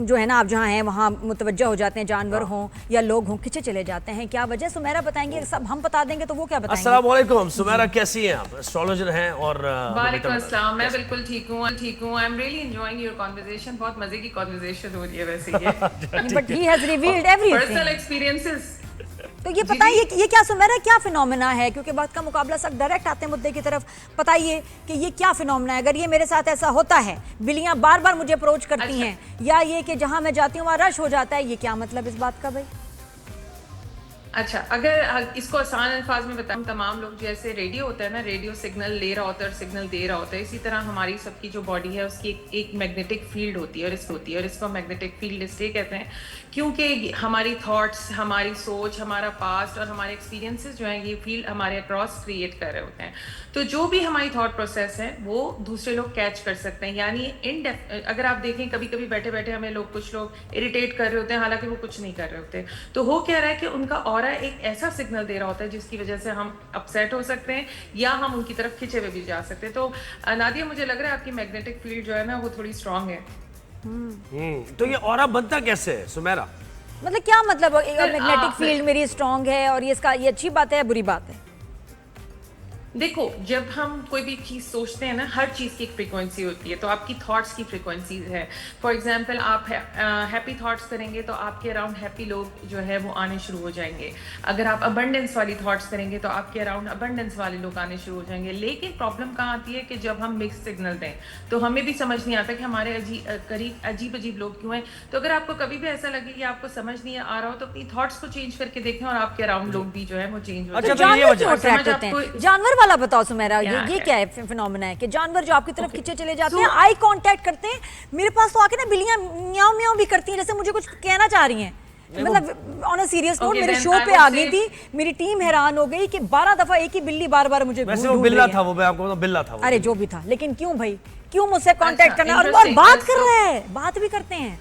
जो है ना, आप जहाँ हैं वहाँ मुतवज्जो हो जाते हैं, जानवर हों या लोग हों, खिंचे चले जाते हैं। क्या वजह सुमेरा बताएंगे? सब हम बता देंगे तो वो क्या बताएंगे? अस्सलाम वालेकुम सुमेरा, कैसी हैं आप? एस्ट्रोलॉजर हैं और अस्सलाम, मैं बिल्कुल ठीक हूँ। I am really enjoying your conversation. बहुत मजे की कन्वर्सेशन हो रही है वैसे ये। But he has revealed everything, personal experiences. तो ये बताइए कि ये क्या सुमेरा, क्या फिनोमेना है? क्योंकि वक्त का मुकाबला सब डायरेक्ट आते हैं मुद्दे की तरफ। बताइए कि ये क्या फिनोमेना है? अगर ये मेरे साथ ऐसा होता है, बिल्लियां बार बार मुझे अप्रोच करती हैं, या ये कि जहां मैं जाती हूँ वहाँ रश हो जाता है, ये क्या मतलब इस बात का भाई? अच्छा, अगर इसको आसान अल्फाज में बताऊं, तमाम लोग जैसे रेडियो होता है ना, रेडियो सिग्नल ले रहा होता है और सिग्नल दे रहा होता है, इसी तरह हमारी सबकी जो बॉडी है उसकी एक मैग्नेटिक फील्ड होती है और इसको मैग्नेटिक फील्ड इसलिए कहते हैं क्योंकि हमारी थॉट्स, हमारी सोच, हमारा पास्ट और हमारे एक्सपीरियंसेस जो हैं ये फील्ड हमारे अक्रॉस क्रिएट कर रहे होते हैं। तो जो भी हमारी थॉट प्रोसेस है वो दूसरे लोग कैच कर सकते हैं। यानी अगर आप देखें, कभी कभी बैठे बैठे हमें कुछ लोग इरिटेट कर रहे होते हैं, हालांकि वो कुछ नहीं कर रहे होते। तो हो क्या रहा है कि उनका ऑरा एक ऐसा सिग्नल दे रहा होता है जिसकी वजह से हम अपसेट हो सकते हैं या हम उनकी तरफ खिंचे हुए भी जा सकते हैं। तो नादिया, मुझे लग रहा है आपकी मैग्नेटिक फील्ड जो है ना वो थोड़ी स्ट्रांग है। तो ये ऑरा बनता कैसे है सुमेरा? मतलब क्या मतलब मैग्नेटिक फील्ड मेरी स्ट्रांग है और ये अच्छी बात है या बुरी बात है? देखो, जब हम कोई भी चीज़ सोचते हैं ना, हर चीज़ की एक फ्रीक्वेंसी होती है। तो आपकी थॉट्स की फ्रीक्वेंसी है। फॉर एग्जांपल, आप हैप्पी थॉट्स करेंगे तो आपके अराउंड हैप्पी लोग जो है वो आने शुरू हो जाएंगे। अगर आप अबंडेंस वाली थॉट्स करेंगे तो आपके अराउंड अबंडेंस वाले लोग आने शुरू हो जाएंगे। लेकिन प्रॉब्लम कहाँ आती है कि जब हम मिक्स सिग्नल दें तो हमें भी समझ नहीं आता कि हमारे करीब अजीब अजीब लोग क्यों हैं। तो अगर आपको कभी भी ऐसा लगे कि आपको समझ नहीं आ रहा हो तो अपनी थॉट्स को चेंज करके देखें और आपके अराउंड लोग भी जो है वो चेंज हो अच्छा, तो तो ये जानवर वजह क्यों है। अट्रैक्ट समझ होते हैं? आपको- जानवर वाला बताओ सुमेरा, क्या ये है? क्या है फिनोमेना है कि जानवर जो आपकी तरफ खींचे चले जाते So- हैं, आई कांटेक्ट करते हैं। मेरे पास तो आके ना बिल्लियां म्याऊं म्याऊं भी करती हैं, जैसे मुझे कुछ कहना चाह रही हैं। मतलब on a serious note, Okay, मेरे then शो I पे would आ गई say- थी, मेरी टीम हैरान हो गई कि 12 दफा एक ही बिल्ली बार बार मुझे वैसे ढूंढ वो बिल्ला रही है। था, वो मैं आपको बताऊं, बिल्ला था वो। अरे जो भी था, लेकिन क्यों भाई, क्यों मुझसे कांटेक्ट अच्छा, करना और interesting. बात कर So- रहे हैं, बात भी करते हैं।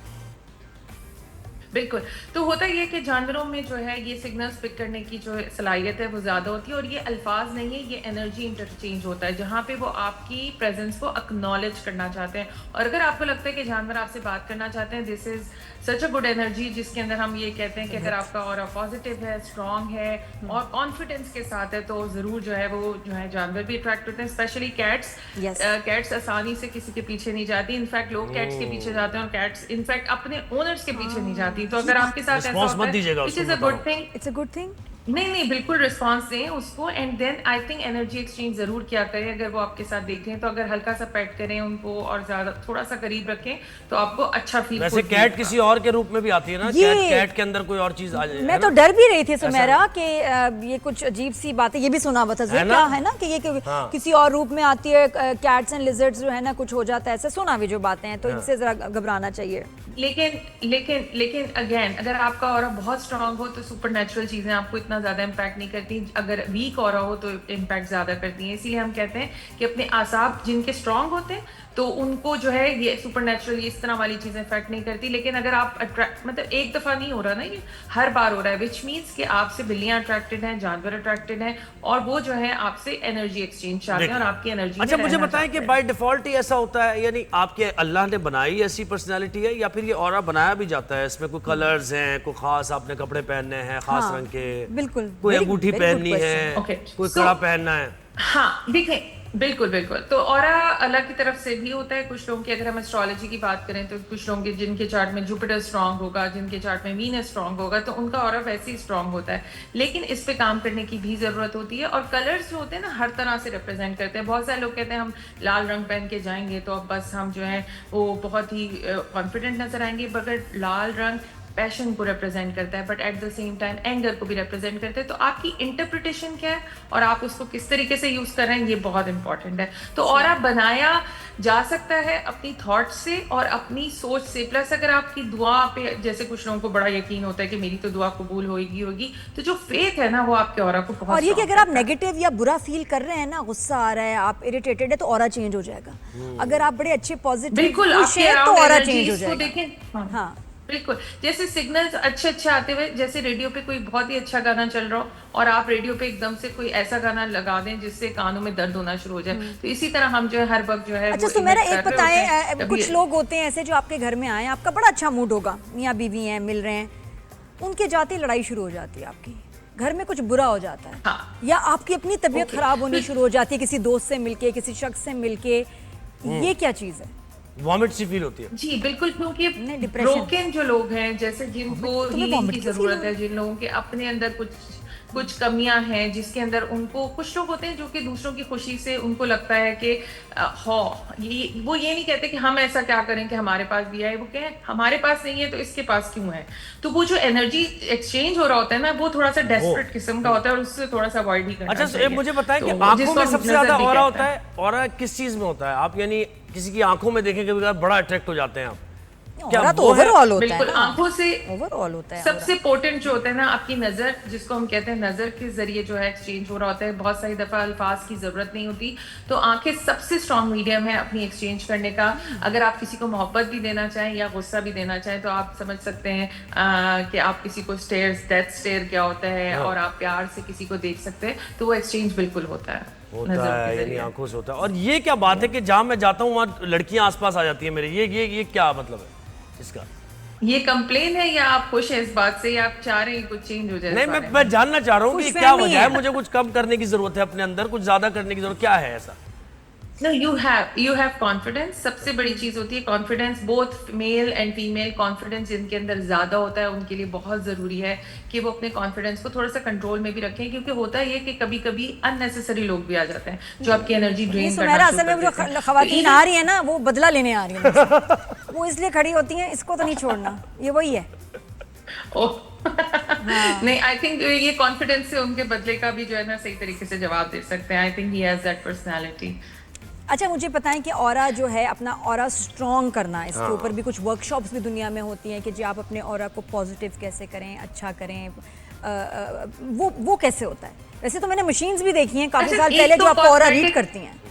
बिल्कुल। तो होता ये कि जानवरों में जो है ये सिग्नल्स पिक करने की जो सलाहियत है वो ज़्यादा होती है, और ये अल्फाज नहीं है, ये एनर्जी इंटरचेंज होता है जहाँ पे वो आपकी प्रेजेंस को एक्नॉलेज करना चाहते हैं। और अगर आपको लगता है कि जानवर आपसे बात करना चाहते हैं, this is such a good energy, जिसके अंदर हम ये कहते हैं कि अगर आपका ऑरा पॉजिटिव है, स्ट्रांग है और कॉन्फिडेंस के साथ है, तो ज़रूर जो है वो जो है जानवर भी अट्रैक्ट होते हैं। Specially cats. Yes. कैट्स आसानी से किसी के पीछे नहीं जाती। इनफैक्ट लोग कैट्स के पीछे जाते हैं और कैट्स इनफैक्ट अपने ओनर्स के पीछे नहीं जाती। तो अगर आपके साथ ऐसा Response होता मत है, दीजिएगा which उसको, is a बताओ। good thing। It's a good thing. नहीं, बिल्कुल रिस्पांस दें उसको, and then I think energy exchange जरूर किया करें। अगर वो आपके साथ देखें तो अगर हल्का सा पेट करें उनको और ज्यादा थोड़ा सा करीब रखें तो आपको अच्छा फील। वैसे कैट किसी और के रूप में भी आती है ना, कैट के अंदर कोई और चीज आ जाए। मैं तो डर भी रही थी सुमेरा कि ये कुछ अजीब सी बातें, ये भी सुना हुआ था है ना? क्या है ना कि ये हाँ। किसी और रूप में आती है, कैट्स एंड लिजर्ड्स जो है ना, कुछ हो जाता है, ऐसे सुना भी जो बातें हैं, तो इनसे जरा घबराना चाहिए। लेकिन अगेन, अगर आपका ऑरा बहुत स्ट्रांग हो तो सुपरनैचुरल चीजें आपको इतना ज्यादा इम्पैक्ट नहीं करती। अगर वीक ऑरा हो तो इम्पैक्ट ज्यादा करती हैं। इसीलिए हम कहते हैं कि अपने आसाब जिनके स्ट्रांग होते हैं तो उनको जो है ये सुपरनैचुरल इस तरह वाली चीजें इफेक्ट नहीं करती। लेकिन अगर आप अट्रैक्ट, मतलब एक दफा नहीं हो रहा ना, ये हर बार हो रहा है, विच मीन्स कि आपसे बिल्लियां अट्रैक्टेड हैं, जानवर अट्रैक्टेड हैं, और वो जो है आपसे एनर्जी एक्सचेंज चाहते हैं और आपकी एनर्जी। अच्छा, मुझे बताएं कि बाय डिफॉल्ट ही ऐसा होता है, यानी आपके अल्लाह ने बनाई ऐसी पर्सनालिटी है, या फिर ये ऑरा बनाया भी जाता है? इसमें कोई कलर्स हैं, कोई खास आपने कपड़े पहनने हैं खास हाँ, रंग के, बिल्कुल, कोई very- अंगूठी very good पहननी है, question. Okay, कोई so- कड़ा पहनना है? हाँ, देखें, बिल्कुल। तो ऑरा अल्लाह की तरफ से भी होता है। कुछ लोगों की, अगर हम एस्ट्रोलॉजी की बात करें तो कुछ लोगों के जिनके चार्ट में जुपिटर स्ट्रांग होगा, जिनके चार्ट में वीनस स्ट्रांग होगा, तो उनका ऑरा वैसे ही स्ट्रांग होता है। लेकिन इस पे काम करने की भी जरूरत होती है। और कलर्स जो होते हैं ना, हर तरह से रिप्रेजेंट करते हैं। बहुत सारे लोग कहते हैं हम लाल रंग पहन के जाएंगे तो अब बस हम जो है वो बहुत ही कॉन्फिडेंट नजर आएंगे। मगर लाल रंग पैशन को रिप्रेजेंट करता है, but at the same time anger को भी रिप्रेजेंट करता है। तो आपकी इंटरप्रिटेशन क्या है और आप उसको किस तरीके से यूज कर रहे हैं, ये बहुत इंपॉर्टेंट है। तो ऑरा बनाया जा सकता है अपनी थॉट से और अपनी सोच से, प्लस अगर आपकी दुआ पे, जैसे कुछ लोगों को बड़ा यकीन होता है कि मेरी तो दुआ कबूल होगी, तो जो फेथ है ना वो आपके ऑरा को बहुत। और ये कि strong अगर आप करता है। नेगेटिव या बुरा फील कर रहे हैं ना, गुस्सा आ रहा है, आप इरिटेटेड है, तो ऑरा चेंज हो जाएगा। अगर आप बड़े अच्छे पॉजिटिव बिल्कुल, खुश आपके हैं तो around ऑरा energies चेंज हो को जाएगा। देखें। हाँ, बिल्कुल, जैसे सिग्नल्स अच्छे आते हुए, जैसे रेडियो पे कोई बहुत ही अच्छा गाना चल रहा हो और आप रेडियो पे एकदम से कोई ऐसा गाना लगा दें जिससे कानों में दर्द होना शुरू हो जाए, तो इसी तरह हम जो है हर वक्त जो है। अच्छा, वो तो मेरा emit एक कर रहे होते हैं। बताएं, कुछ लोग होते हैं ऐसे जो आपके घर में आए, आपका बड़ा अच्छा मूड होगा, मियाँ बीवी हैं, मिल रहे हैं, उनके जाते ही लड़ाई शुरू हो जाती है, आपकी घर में कुछ बुरा हो जाता है, हाँ। या आपकी अपनी तबीयत खराब होनी शुरू हो जाती है किसी दोस्त से मिलके, किसी शख्स से मिलके, ये क्या चीज है? वॉमिट सी फील होती है? जी बिल्कुल, क्योंकि नहीं, depression। ब्रोकन जो लोग हैं, जैसे जिनको तुम्हें हीलिंग vomit की क्यों feel जरूरत हो है, जिन लोगों के अपने अंदर कुछ कमियां हैं, जिसके अंदर उनको, कुछ लोग होते हैं जो कि दूसरों की खुशी से उनको लगता है कि वो ये नहीं कहते कि हम ऐसा क्या करें कि हमारे पास भी आए, वो कहें हमारे पास नहीं है तो इसके पास क्यों है। तो वो जो एनर्जी एक्सचेंज हो रहा होता है ना, वो थोड़ा सा डेस्परेट किस्म का होता है और उससे थोड़ा सा अवॉइड ही करना अच्छा, चाहिए। मुझे बताएं कि तो आंखों जिसको में हम सबसे नजर ज्यादा भी ऑरा कहते होता है, ऑरा किस चीज में होता है? आप यानी किसी की आंखों में देखें कभी बड़ा अट्रैक्ट हो जाते हैं आप? ऑरा तो वो है? ओवरऑल होता है बिल्कुल, ना, आंखों से ओवरऑल होता है सबसे पोटेंट जो होता है ना, आपकी नजर, जिसको हम कहते हैं नजर के जरिए जो है एक्सचेंज हो रहा होता है। बहुत सारी दफा अल्फाज की जरूरत नहीं होती, तो आंखें सबसे स्ट्रॉन्ग मीडियम है अपनी एक्सचेंज करने का। अगर आप किसी को मोहब्बत भी देना चाहें या गुस्सा भी देना चाहें, तो आप समझ सकते हैं कि आप किसी को स्टेयर्स, डेथ स्टेयर क्या होता है, और आप प्यार से किसी को देख सकते हैं, तो वो एक्सचेंज बिल्कुल होता है यानी आंखों से होता है। और ये क्या बात है कि जहां मैं जाता हूँ वहां लड़कियां आसपास आ जाती है मेरे, ये क्या मतलब है इसका? ये कंप्लेन है या आप खुश हैं इस बात से, या आप चाह रहे हैं कुछ चेंज हो जाए? नहीं, मैं जानना चाह रहा हूँ कि क्या खुशफहमी वजह है, है। मुझे कुछ कम करने की जरूरत है अपने अंदर, कुछ ज्यादा करने की जरूरत क्या है ऐसा? No, you have confidence. सबसे बड़ी चीज होती है confidence. Both male and female confidence जिनके अंदर ज्यादा होता है उनके लिए बहुत जरूरी है कि वो अपने कॉन्फिडेंस को थोड़ा सा कंट्रोल में भी रखें, क्योंकि होता है ये कि कभी कभी अननेसेसरी लोग भी आ जाते हैं जो आपकी एनर्जी ये ड्रेन सुमेरा असल में जो खवातीन आ रही है ना, वो बदला लेने आ रही है मुझसे। वो इसलिए खड़ी होती हैं, इसको तो नहीं छोड़ना, ये वही है। नहीं, आई थिंक ये कॉन्फिडेंस से उनके बदले का भी जो है ना सही तरीके से जवाब दे सकते हैं। I think he has that personality. अच्छा, मुझे बताएं कि ऑरा जो है, अपना ऑरा स्ट्रॉन्ग करना, इसके ऊपर भी कुछ वर्कशॉप्स भी दुनिया में होती हैं कि जी आप अपने ऑरा को पॉजिटिव कैसे करें, अच्छा करें, वो कैसे होता है? वैसे तो मैंने मशीन्स भी देखी हैं काफी अच्छा, साल एक पहले तो जो आपको ऑरा रीड cosmetic- करती हैं।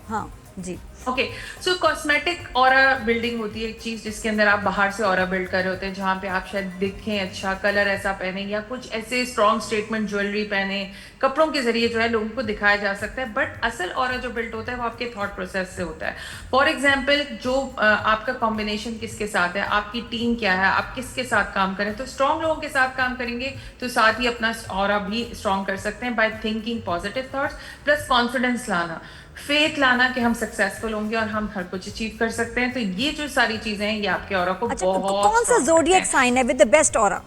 हाँ जी। ओके, सो कॉस्मेटिक ऑरा बिल्डिंग होती है एक चीज जिसके अंदर आप बाहर से ऑरा बिल्ड कर रहे होते हैं, जहाँ पे आप शायद दिखें अच्छा, कलर ऐसा पहने या कुछ ऐसे स्ट्रॉन्ग स्टेटमेंट ज्वेलरी पहने, कपड़ों के जरिए जो है लोगों को दिखाया जा सकता है। बट असल ऑरा जो बिल्ड होता है वो आपके थॉट प्रोसेस से होता है। फॉर एग्जाम्पल, जो आपका कॉम्बिनेशन किसके साथ है, आपकी टीम क्या है, आप किसके साथ काम करें, तो स्ट्रॉन्ग लोगों के साथ काम करेंगे तो साथ ही अपना ऑरा भी स्ट्रॉन्ग कर सकते हैं by thinking positive thoughts, plus confidence लाना, फेथ लाना कि हम सक्सेसफुल होंगे और हम हर कुछ अचीव कर सकते हैं। तो ये जो सारी चीजें हैं ये आपके ऑरा को अच्छा, बहुत कौन सा strong ज़ोडिएक करते साइन है विद द बेस्ट ऑरा?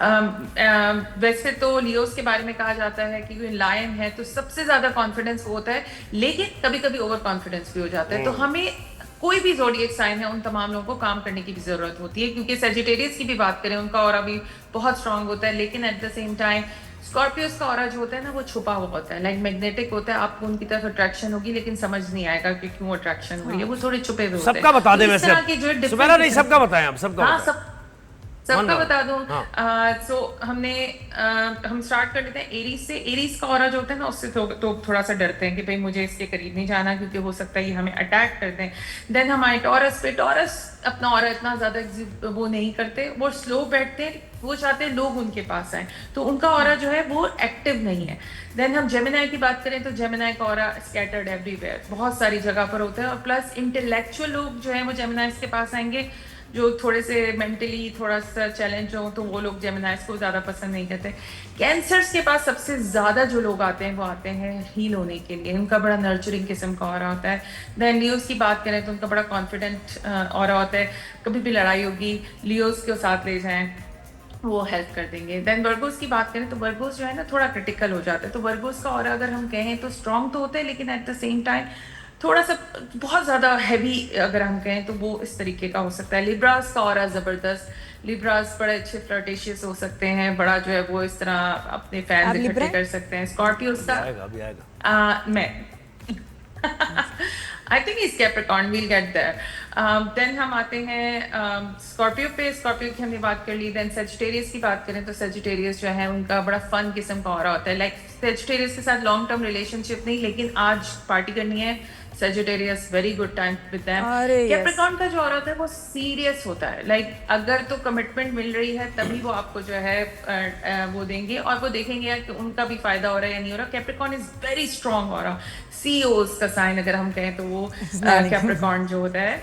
हाँ, वैसे तो लियोस के बारे में कहा जाता है कि वो लायन है तो सबसे ज्यादा कॉन्फिडेंस वो होता है, लेकिन कभी कभी ओवर कॉन्फिडेंस भी हो जाता है। तो हमें कोई भी ज़ोडिएक साइन है उन तमाम लोगों को काम करने की भी जरूरत होती है, क्योंकि सेजिटेरियस की भी बात करें उनका ऑरा भी बहुत स्ट्रांग होता है, लेकिन at the same time Scorpios का ऑरा जो होता है ना वो छुपा हुआ होता है, लाइक मैग्नेटिक होता है। आपको उनकी तरफ अट्रैक्शन होगी लेकिन समझ नहीं आएगा कि क्यों अट्रैक्शन हो रही है, वो थोड़े छुपे हुए होते हैं। सबका बता दे तो इस वैसे, तरह की जो different- सुमेरा नहीं, सबका बताएं आप, सबका हाँ, बताएं। सबका वन बता दूं। हाँ। सो हम स्टार्ट कर लेते हैं एरीज से। एरीज का ऑरा जो होता है ना उससे तो थोड़ा सा डरते हैं कि भाई मुझे इसके करीब नहीं जाना क्योंकि हो सकता है ये हमें अटैक कर दें। देन हमारे टॉरस पे, टॉरस अपना ऑरा इतना ज्यादा वो नहीं करते, वो स्लो बैठते हैं, वो चाहते हैं लोग उनके पास आए, तो उनका ऑरा जो है वो एक्टिव नहीं है। देन हम जेमिनाई की बात करें तो जेमिनाई का ऑरा स्कैटर्ड एवरीवेयर, बहुत सारी जगह पर होता है। और प्लस इंटेलेक्चुअल लोग जो है वो जेमिनाइज के पास आएंगे, जो थोड़े से मेंटली थोड़ा सा चैलेंज हो तो वो लोग जेमिनाइज को ज्यादा पसंद नहीं करते। कैंसर्स के पास सबसे ज्यादा जो लोग आते हैं वो आते हैं हील होने के लिए, उनका बड़ा नर्चरिंग किस्म का ऑरा होता है। देन लियोस की बात करें तो उनका बड़ा कॉन्फिडेंट ऑरा होता है, कभी भी लड़ाई होगी लियोस को साथ ले जाएं, वो हेल्प कर देंगे। देन वर्गोस की बात करें तो वर्गोस जो है ना थोड़ा क्रिटिकल हो जाता है, तो वर्गोस का ऑरा अगर हम कहें तो स्ट्रॉन्ग तो होता है लेकिन एट द सेम टाइम थोड़ा सा बहुत ज्यादा हैवी अगर हम कहें तो वो इस तरीके का हो सकता है। लिब्रास का ऑरा जबरदस्त, लिब्रास बड़े अच्छे फ्लर्टेशियस हो सकते हैं, बड़ा जो है वो इस तरह अपने आप फैंस लिब्रा इकट्ठे कर सकते हैं। स्कॉर्पियोस का आएगा, अभी आएगा। मैं I think is Capricorn, we'll get there. Then हम आते हैं स्कॉर्पियो पे। स्कॉर्पियो की हमने बात कर ली। देन सेजिटेरियस की बात करें तो सेजिटेरियस जो है उनका बड़ा फन किस्म का ऑरा होता है, लाइक सेजिटेरियस के साथ लॉन्ग टर्म रिलेशनशिप नहीं लेकिन आज पार्टी करनी है, Sagittarius very good time with them. अरे yes. कैप्रिकॉर्न का जो ऑरा होता है वो सीरियस होता है, लाइक अगर तो कमिटमेंट मिल रही है तभी वो आपको जो है वो देंगे और वो देखेंगे कि उनका भी फायदा हो रहा है या नहीं हो रहा। Capricorn is very strong aura. CEOs का साइन अगर हम कहें तो वो कैप्रिकॉर्न जो होता है।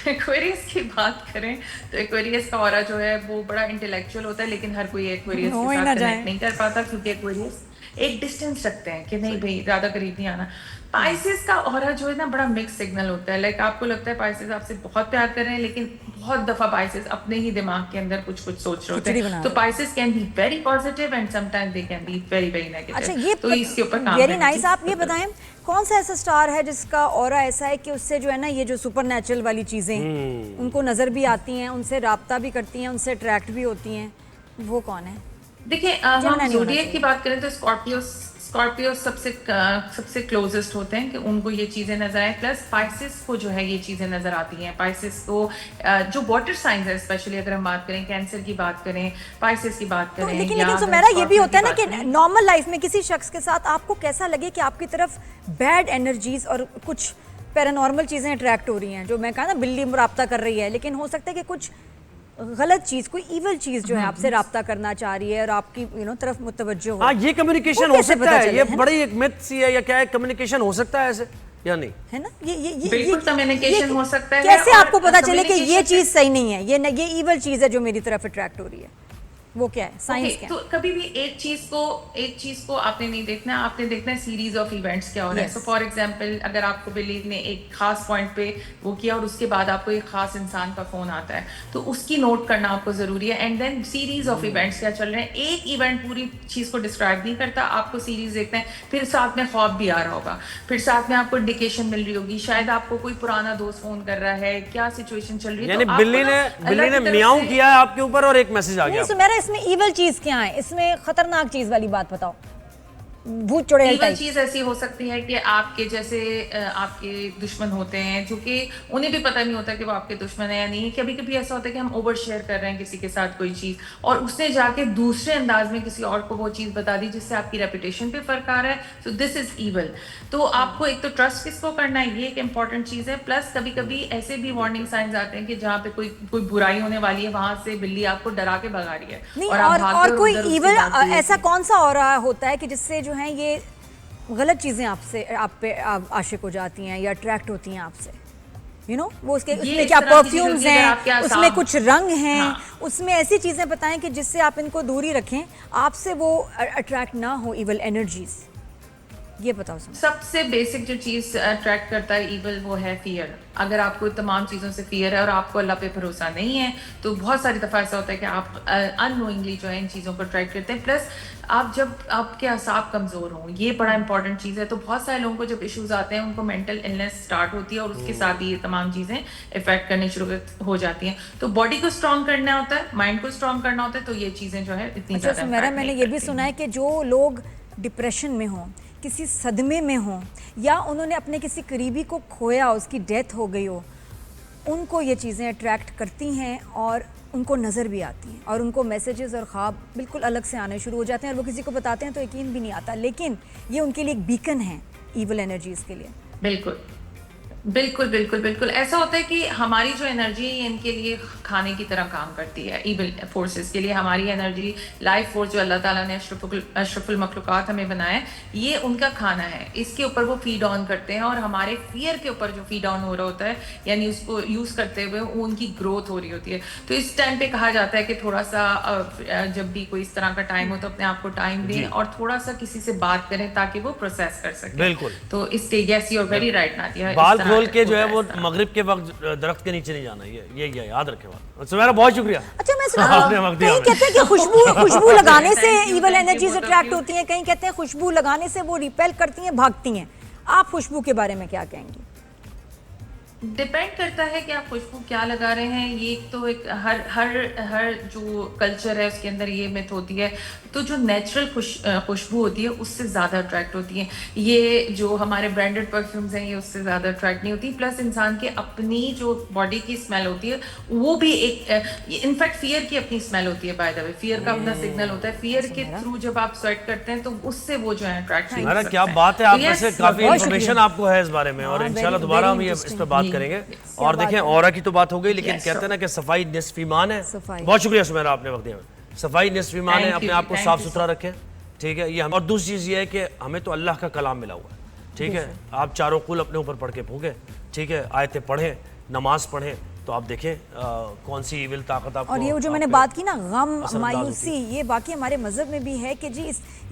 एक्वेरियस की बात करें तो एक्वेरियस का ऑरा जो है वो बड़ा इंटेलेक्चुअल होता है, लेकिन हर कोई एक्वेरियस हो के ही साथ ना कनेक्ट जाए। नहीं कर पाता क्योंकि एक्वेरियस एक डिस्टेंस रखते हैं कि नहीं भाई ज्यादा करीब नहीं आना। पाइसेस का ऑरा जो है ना बड़ा मिक्स सिग्नल होता है, लाइक आपको लगता है पाइसेस आपसे बहुत प्यार कर रहे हैं लेकिन बहुत दफा पाइसेस अपने ही दिमाग के अंदर कुछ कुछ सोच रहे होते खिचड़ी बना हैं। तो रहे हैं। Pisces can be very positive and sometimes they can be very very negative. अच्छा, ये तो इसके ऊपर काम वेरी करने नाइस। की आप ये बताएं कौन सा ऐसा स्टार है जिसका ऑरा ऐसा है कि उससे जो है ना ये जो सुपर नेचुरल वाली चीजें उनको नजर भी आती हैं, उनसे राब्ता भी करती हैं, उनसे अट्रैक्ट भी होती हैं, वो कौन है? देखिए जमुना हम नहीं होना ज़ोडिएक की चाहिए। बात करें तो स्कॉर्पियो सबसे क्लोजेस्ट होते हैं कि उनको ये चीजें नजर आए। प्लस पाइसेस को जो है ये चीजें नजर आती हैं। पाइसेस को जो वाटर साइंस है, स्पेशली अगर हम बात करें कैंसर की बात करें, पाइसेस की बात तो करें, लेकिन या लेकिन अगर सुमेरा ये भी स्कॉर्पियो होता है ना की कि बात करें- नॉर्मल लाइफ में किसी शख्स के साथ आपको कैसा लगे कि आपकी तरफ बैड एनर्जीज और कुछ पैरानॉर्मल चीजें अट्रैक्ट हो रही हैं, जो मैं कहा ना बिल्ली राब्ता कर रही है, लेकिन हो सकता है कि कुछ गलत चीज, कोई इवल चीज जो है आपसे राब्ता करना चाह रही है और आपकी तरफ मुतवज्जो हो। हाँ, ये कम्युनिकेशन वो हो कैसे सकता पता है, चले, ये है ना? बड़ी एक मिथ सी है या क्या है, कम्युनिकेशन हो सकता है ऐसे, या नहीं? है ना? बिल्कुल communication हो सकता है। कैसे और आपको पता चले कि ये communication चीज सही नहीं है, ये इवल चीज है जो मेरी तरफ अट्रैक्ट हो रही है? वो क्या है? साइंस Okay, क्या तो है? कभी भी एक चीज को आपने नहीं देखना, आपने देखना है सीरीज ऑफ इवेंट्स क्या हो रहा है। Yes. सो फॉर एग्जांपल, अगर आपको बिलीव ने एक खास पॉइंट पे वो किया और उसके बाद आपको एक खास इंसान का फोन आता है, तो उसकी नोट करना आपको जरूरी है। And then series of events क्या चल रहे हैं, एक इवेंट पूरी चीज को डिस्क्राइब नहीं करता, आपको सीरीज देखना है। फिर साथ में ख्वाब भी आ रहा होगा, फिर साथ में आपको इंडिकेशन मिल रही होगी, शायद आपको कोई पुराना दोस्त फोन कर रहा है, क्या सिचुएशन चल रही है। यानी तो आपको बिल्ली ना ने अल्लाह की तरफ मियाऊं से- किया है आपके ऊपर और एक मैसेज आ नहीं गया। सुमेरा, इसमें इवल चीज क्या है? इसमें खतरनाक चीज वाली बात बताओ, भूत चुड़ैल इवन टाइप। चीज ऐसी हो सकती है कि आपके जैसे आपके दुश्मन होते हैं, जो कि उन्हें भी पता नहीं होता कि वो आपके दुश्मन है या नहीं। कभी कभी ऐसा होता है कि हम ओवर शेयर कर रहे हैं किसी के साथ कोई चीज, और उसने जाके दूसरे अंदाज में किसी और को वो चीज बता दी, जिससे आपकी रेपुटेशन पे फर्क आ रहा है। So this is evil. तो आपको एक तो ट्रस्ट किसको करना है, ये एक इंपॉर्टेंट चीज है। प्लस कभी कभी ऐसे भी वार्निंग साइंस आते हैं कि जहाँ पे कोई बुराई होने वाली है, वहां से बिल्ली आपको डरा के भगा रही है नहीं, आप भागते और हो कोई उधर उसकी इवल बात हुई है। ऐसा कौन सा और होता है कि जिससे जो है ये गलत चीजें आप पे आशिक हो जाती हैं या अट्रैक्ट होती हैं आपसे? यू नो, वो उसके ये उसमें इस क्या तरह की परफ्यूम्स चीज़ होती है, अगर आपके हैं, यहाँ उसमें साम- कुछ रंग हैं, हाँ। उसमें ऐसी चीजें बताएं कि जिससे आप इनको दूरी रखें, आपसे वो अट्रैक्ट ना हो इवल एनर्जीज। ये बताओ सुनो। सबसे बेसिक जो चीज अट्रैक्ट करता है इवल, वो है फियर। अगर आपको तमाम चीज़ों से फियर है और आपको अल्लाह पे भरोसा नहीं है, तो बहुत सारी दफ़ा ऐसा होता है कि आप अननोइंगली जो है इन चीज़ों को अट्रैक्ट करते हैं। प्लस आप जब आपके असाब कमज़ोर हों, ये बड़ा इंपॉर्टेंट चीज़ है। तो बहुत सारे लोगों को जब इश्यूज आते हैं, उनको मेंटल इलनेस स्टार्ट होती है और उसके साथ ही ये तमाम चीज़ें इफेक्ट करनी शुरू हो जाती हैं। तो बॉडी को स्ट्रॉन्ग करना होता है, माइंड को स्ट्रॉन्ग करना होता है, तो ये चीज़ें जो है इतनी अच्छा ज़्यादा सुमेरा, impact मैंने नहीं ये भी करती। सुना है कि जो लोग डिप्रेशन में हों, किसी सदमे में हों, या उन्होंने अपने किसी करीबी को खोया, उसकी डेथ हो गई हो, उनको ये चीज़ें अट्रैक्ट करती हैं और उनको नज़र भी आती हैं और उनको मैसेजेस और ख्वाब बिल्कुल अलग से आने शुरू हो जाते हैं और वो किसी को बताते हैं तो यकीन भी नहीं आता, लेकिन ये उनके लिए एक बीकन है ईवल एनर्जीज के लिए। बिल्कुल बिल्कुल बिल्कुल बिल्कुल ऐसा होता है कि हमारी जो एनर्जी है इनके लिए खाने की तरह काम करती है। इविल फोर्सेस के लिए हमारी एनर्जी, लाइफ फोर्स जो अल्लाह ताला ने अशरफुल मखलूकात हमें बनाया है, ये उनका खाना है। इसके ऊपर वो फीड ऑन करते हैं और हमारे फियर के ऊपर जो फीड ऑन हो रहा होता है, यानी उसको यूज करते हुए वो उनकी ग्रोथ हो रही होती है। तो इस टाइम पे कहा जाता है कि थोड़ा सा जब भी कोई इस तरह का टाइम हो तो अपने आप को टाइम दें और थोड़ा सा किसी से बात करें ताकि वो प्रोसेस कर सके। बिल्कुल। तो इससे yes you are very right Nadia, बाल खोल के जो है वो मगरिब के वक्त दरख्त के नीचे नहीं जाना, ये याद रखे बात। सुमेरा बहुत शुक्रिया। अच्छा, मैं सुना आपने वक्त दिया कहीं हमें। कहते हैं कि खुशबू लगाने से Thank you, evil thank you, energies both of attract you. होती हैं, कहीं कहते हैं खुशबू लगाने से वो रिपेल करती हैं, भागती हैं। आप खुशबू के बारे में क्या कहेंगी? डिपेंड करता है कि आप खुशबू क्या लगा रहे हैं। ये तो एक हर जो कल्चर है उसके अंदर ये मिथ होती है। तो जो नेचुरल खुशबू होती है उससे ज़्यादा अट्रैक्ट होती है। ये जो हमारे ब्रांडेड परफ्यूम्स हैं ये उससे ज़्यादा अट्रैक्ट नहीं होती। प्लस इंसान की अपनी जो बॉडी की स्मेल होती है वो भी एक इनफैक्ट फियर की अपनी स्मेल होती है। बाय द वे फियर का अपना सिग्नल होता है। फियर के थ्रू जब आप स्वेट करते हैं तो उससे वो जो है अट्रैक्ट नहीं सुमेरा हो क्या सकता बात है, तो आप में yes, से काफी बहुत इन्फॉर्मेशन शुक्रिया। आपको है इस बारे में और हाँ, इंशाल्लाह very- दोबारा very हम ये इस interesting। पर बात जी। करेंगे। क्या और बात देखें है। औरा की तो बात हो गई, लेकिन Yes, कहते हैं ना कि सफाई निस्फ ईमान है। सफाई। बहुत शुक्रिया सुमेरा, आपने वक्त दिया। सफाई निस्फ ईमान है, Thank अपने you, आप को thank साफ you, सुथरा रखें, ठीक है। ये और दूसरी चीज़ ये है कि हमें तो अल्लाह का कलाम मिला हुआ है, ठीक है। आप चारों कुल अपने ऊपर पढ़ के भूखें, ठीक है, आयतें पढ़ें, नमाज पढ़ें, तो आप देखें कौन सी इविल ताकत आपको। और ये जो मैंने आप पे बात की ना, गम, असरअंदाज मायूसी, ये बाकी हमारे मज़हब में भी है कि जी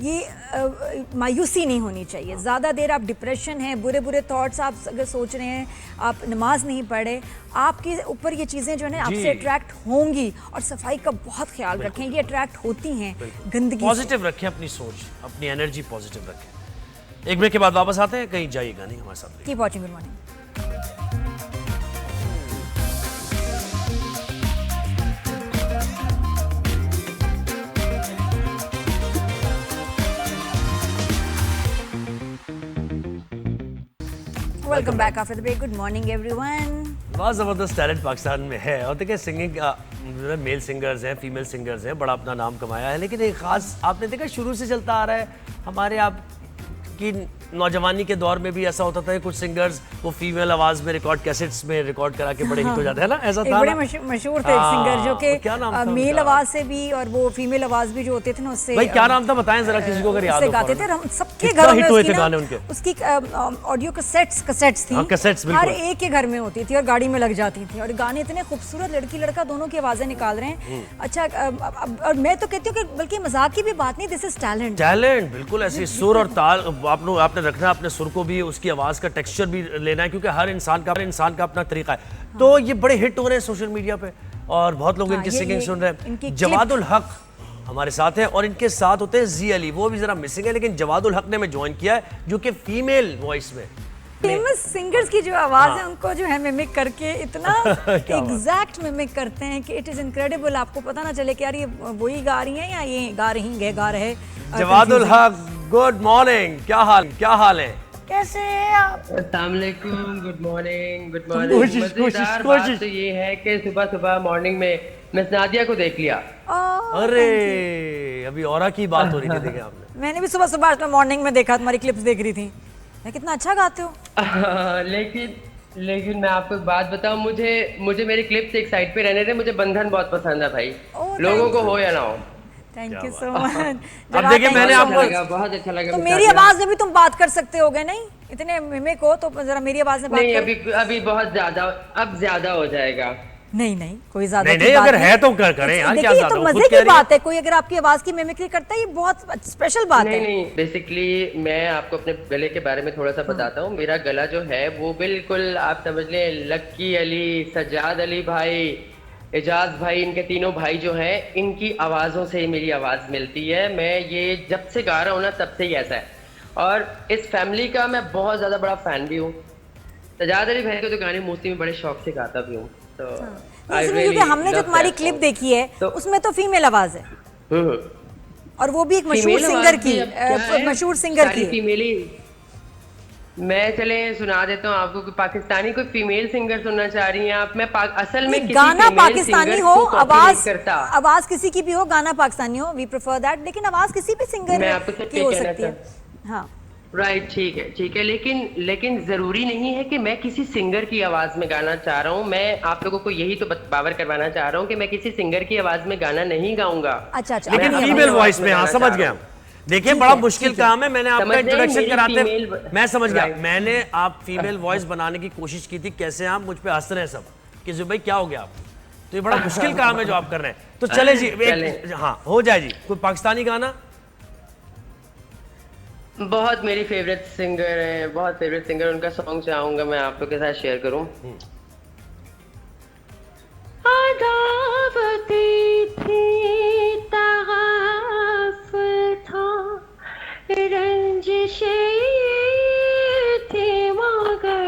ये मायूसी नहीं होनी चाहिए। ज़्यादा देर आप डिप्रेशन है, बुरे बुरे थॉट्स आप अगर सोच रहे हैं, आप नमाज नहीं पढ़े, आपके ऊपर ये चीज़ें जो है ना आपसे अट्रैक्ट होंगी। और सफाई का बहुत ख्याल रखें, ये अट्रैक्ट होती हैं गंदगी से। पॉजिटिव रखें, अपनी सोच, अपनी एनर्जी पॉजिटिव रखें। एक ब्रेक के बाद वापस आते हैं, कहीं जाइएगा नहीं, हमारे साथ। Keep watching, good morning. Welcome back after the break. Good morning everyone. बहुत ज़बरदस्त टैलेंट पाकिस्तान में है और देखिए सिंगिंग मेल सिंगर्स हैं, फीमेल सिंगर्स हैं, बड़ा अपना नाम कमाया है। लेकिन एक ख़ास आपने देखा शुरू से चलता आ रहा है हमारे आप की नौजवानी के दौर में भी ऐसा होता था कि कुछ सिंगर्स वो फीमेल आवाज में रिकॉर्ड कैसेट्स में रिकॉर्ड करा के बड़े हिट हो जाते हैं ना, ऐसा एक था बड़े ना? मशहूर थे सिंगर जो वो क्या नाम था कि मेल उनका? आवाज से भी और वो फीमेल आवाज भी जो होते थे ना उससे भाई क्या नाम था बताएं जरा, किसी को अगर याद उससे हो। गाते थे। हम सबके कितना घरों में हिट हुए उसकी थे ना गाने उनके। उसकी ऑडियो कैसेट्स थी। हाँ, कैसेट्स, हर बिल्कुल। एक के घर में होती थी और गाड़ी में लग जाती थी और गाने इतने खूबसूरत, लड़की लड़का दोनों की आवाजें निकाल रहे हैं। अच्छा और मैं तो कहती हूँ कि बल्कि मजाक की भी बात नहीं, दिस इज टैलेंट। टैलेंट बिल्कुल ऐसे सुर और ताल आपने रखना है, अपने सुर को भी, उसकी आवाज का टेक्सचर भी लेना है, क्योंकि हर इंसान का अपना तरीका है। तो ये बड़े हिट हो रहे हैं सोशल मीडिया पे और बहुत लोग हाँ, इनकी ये सिंगिंग सुन रहे इनकी हैं। क्लिप। जवादुल हक हमारे साथ हैं और इनके साथ होते हैं जी अली, वो भी जरा मिसिंग है, लेकिन जवादुल हक ने हमें ज्वाइन किया है जो कि फीमेल वॉइस में। फेमस सिंगर्स की जो आवाज है हाँ। उनको जो है मिमिक करके इतना क्या बात। एग्जैक्ट मिमिक करते हैं कि इट इज इनक्रेडिबल। आपको पता ना चले कि यार ये वही गा रही हैं या ये गा रहे हैं। जवादुल हक, गुड मॉर्निंग, क्या हाल है? कैसे हैं आप? अस्सलामुअलैकुम, गुड मॉर्निंग, गुड कोशिश, मॉर्निंग। मजेदार कोशिश। बात तो ये है कि सुबह सुबह मॉर्निंग में मिस नादिया को देख लिया। अरे अभी औरा की बात हो रही थी, देखे आपने। मैंने भी सुबह सुबह आज मॉर्निंग में देखा, तुम्हारी क्लिप्स देख रही थी। मैं कितना अच्छा गाते हो। लेकिन मैं आपको एक बात बताऊं, मुझे मेरे क्लिप्स एक साइड पे रहने दे, मुझे बंधन बहुत पसंद है भाई। Oh, लोगों thank को हो या ना हो। Thank you so much. अब देखिए, मैंने आपको बहुत अच्छा लगा तो मिस मेरी नादिया। आवाज में भी तुम बात कर सकते होगे, नहीं इतने मिमिक हो तो जरा मेरी आवाज में बात नहीं, करो। अभी बहुत ज्यादा, अब ज्यादा हो जाएगा। नहीं कोई ज्यादा नहीं, की बात अगर है तो करें यार, क्या देखिए ये ज्यादा तो हो, खुद मजे कह की रही है। बात है, कोई अगर आपकी आवाज की मिमिक्री करता है ये बहुत स्पेशल बात है। नहीं, बेसिकली मैं आपको अपने गले के बारे में थोड़ा सा बताता हूँ। मेरा गला जो है वो बिल्कुल आप समझ लें लक्की अली, सज्जाद अली भाई, एजाज भाई, इनके तीनों भाई जो हैं इनकी आवाज़ों से ही मेरी आवाज़ मिलती है। मैं ये जब से गा रहा हूँ ना तब से ही ऐसा है, और इस फैमिली का मैं बहुत ज़्यादा बड़ा फ़ैन भी हूँ। सज्जाद अली भाई के तो गाने मोस्टली में बड़े शौक से गाता भी हूँ। तो I क्योंकि really हमने जो love तुम्हारी that क्लिप song। देखी है तो- उसमें तो फीमेल आवाज है हम्म। और वो भी एक मशहूर फीमेल सिंगर आवाज की भी अब क्या है, मशहूर सिंगर सारी की है। फीमेली। मैं चले सुना देता हूँ आपको, कोई पाकिस्तानी कोई फीमेल सिंगर सुनना चाह रही हैं आप? मैं असल में किसी गाना फीमेल पाकिस्तानी सिंगर हो, को copy नहीं आवाज करता। आवाज किसी की भी हो, गाना पाकिस्तानी हो, वी प्रेफर दैट, लेकिन आवाज किसी भी सिंगर मैं आपको सिर्फ की ये हो कहना सकती है। हाँ राइट, ठीक है, लेकिन जरूरी नहीं है कि मैं किसी सिंगर की आवाज में गाना चाह रहा हूँ। मैं आप लोगों को यही तो बावर करवाना चाह रहा हूँ कि मैं किसी सिंगर की आवाज में गाना नहीं गाऊंगा। अच्छा लेकिन अपनी फीमेल आवाज। वॉइस में, हाँ समझ गया। देखिए ठीक बड़ा है, मुश्किल ठीक है। काम है, मैंने आपका समझ रहे हैं, इंट्रोडक्शन मेरी कराते female- मैं समझ गया। Right. मैंने आप फीमेल वॉइस बनाने की कोशिश की थी, कैसे आप मुझ पे हंस रहे हैं सब कि जो भाई क्या हो गया आप, तो ये बड़ा मुश्किल काम है जो आप कर रहे हैं। तो चले जी, एक हाँ हो जाए जी, कोई पाकिस्तानी गाना। बहुत मेरी फेवरेट सिंगर है, बहुत फेवरेट सिंगर, उनका सॉन्ग चाहूंगा मैं आप लोग के साथ शेयर करूं। अदावती थी, तहाफ था, रंजिशे थी मगर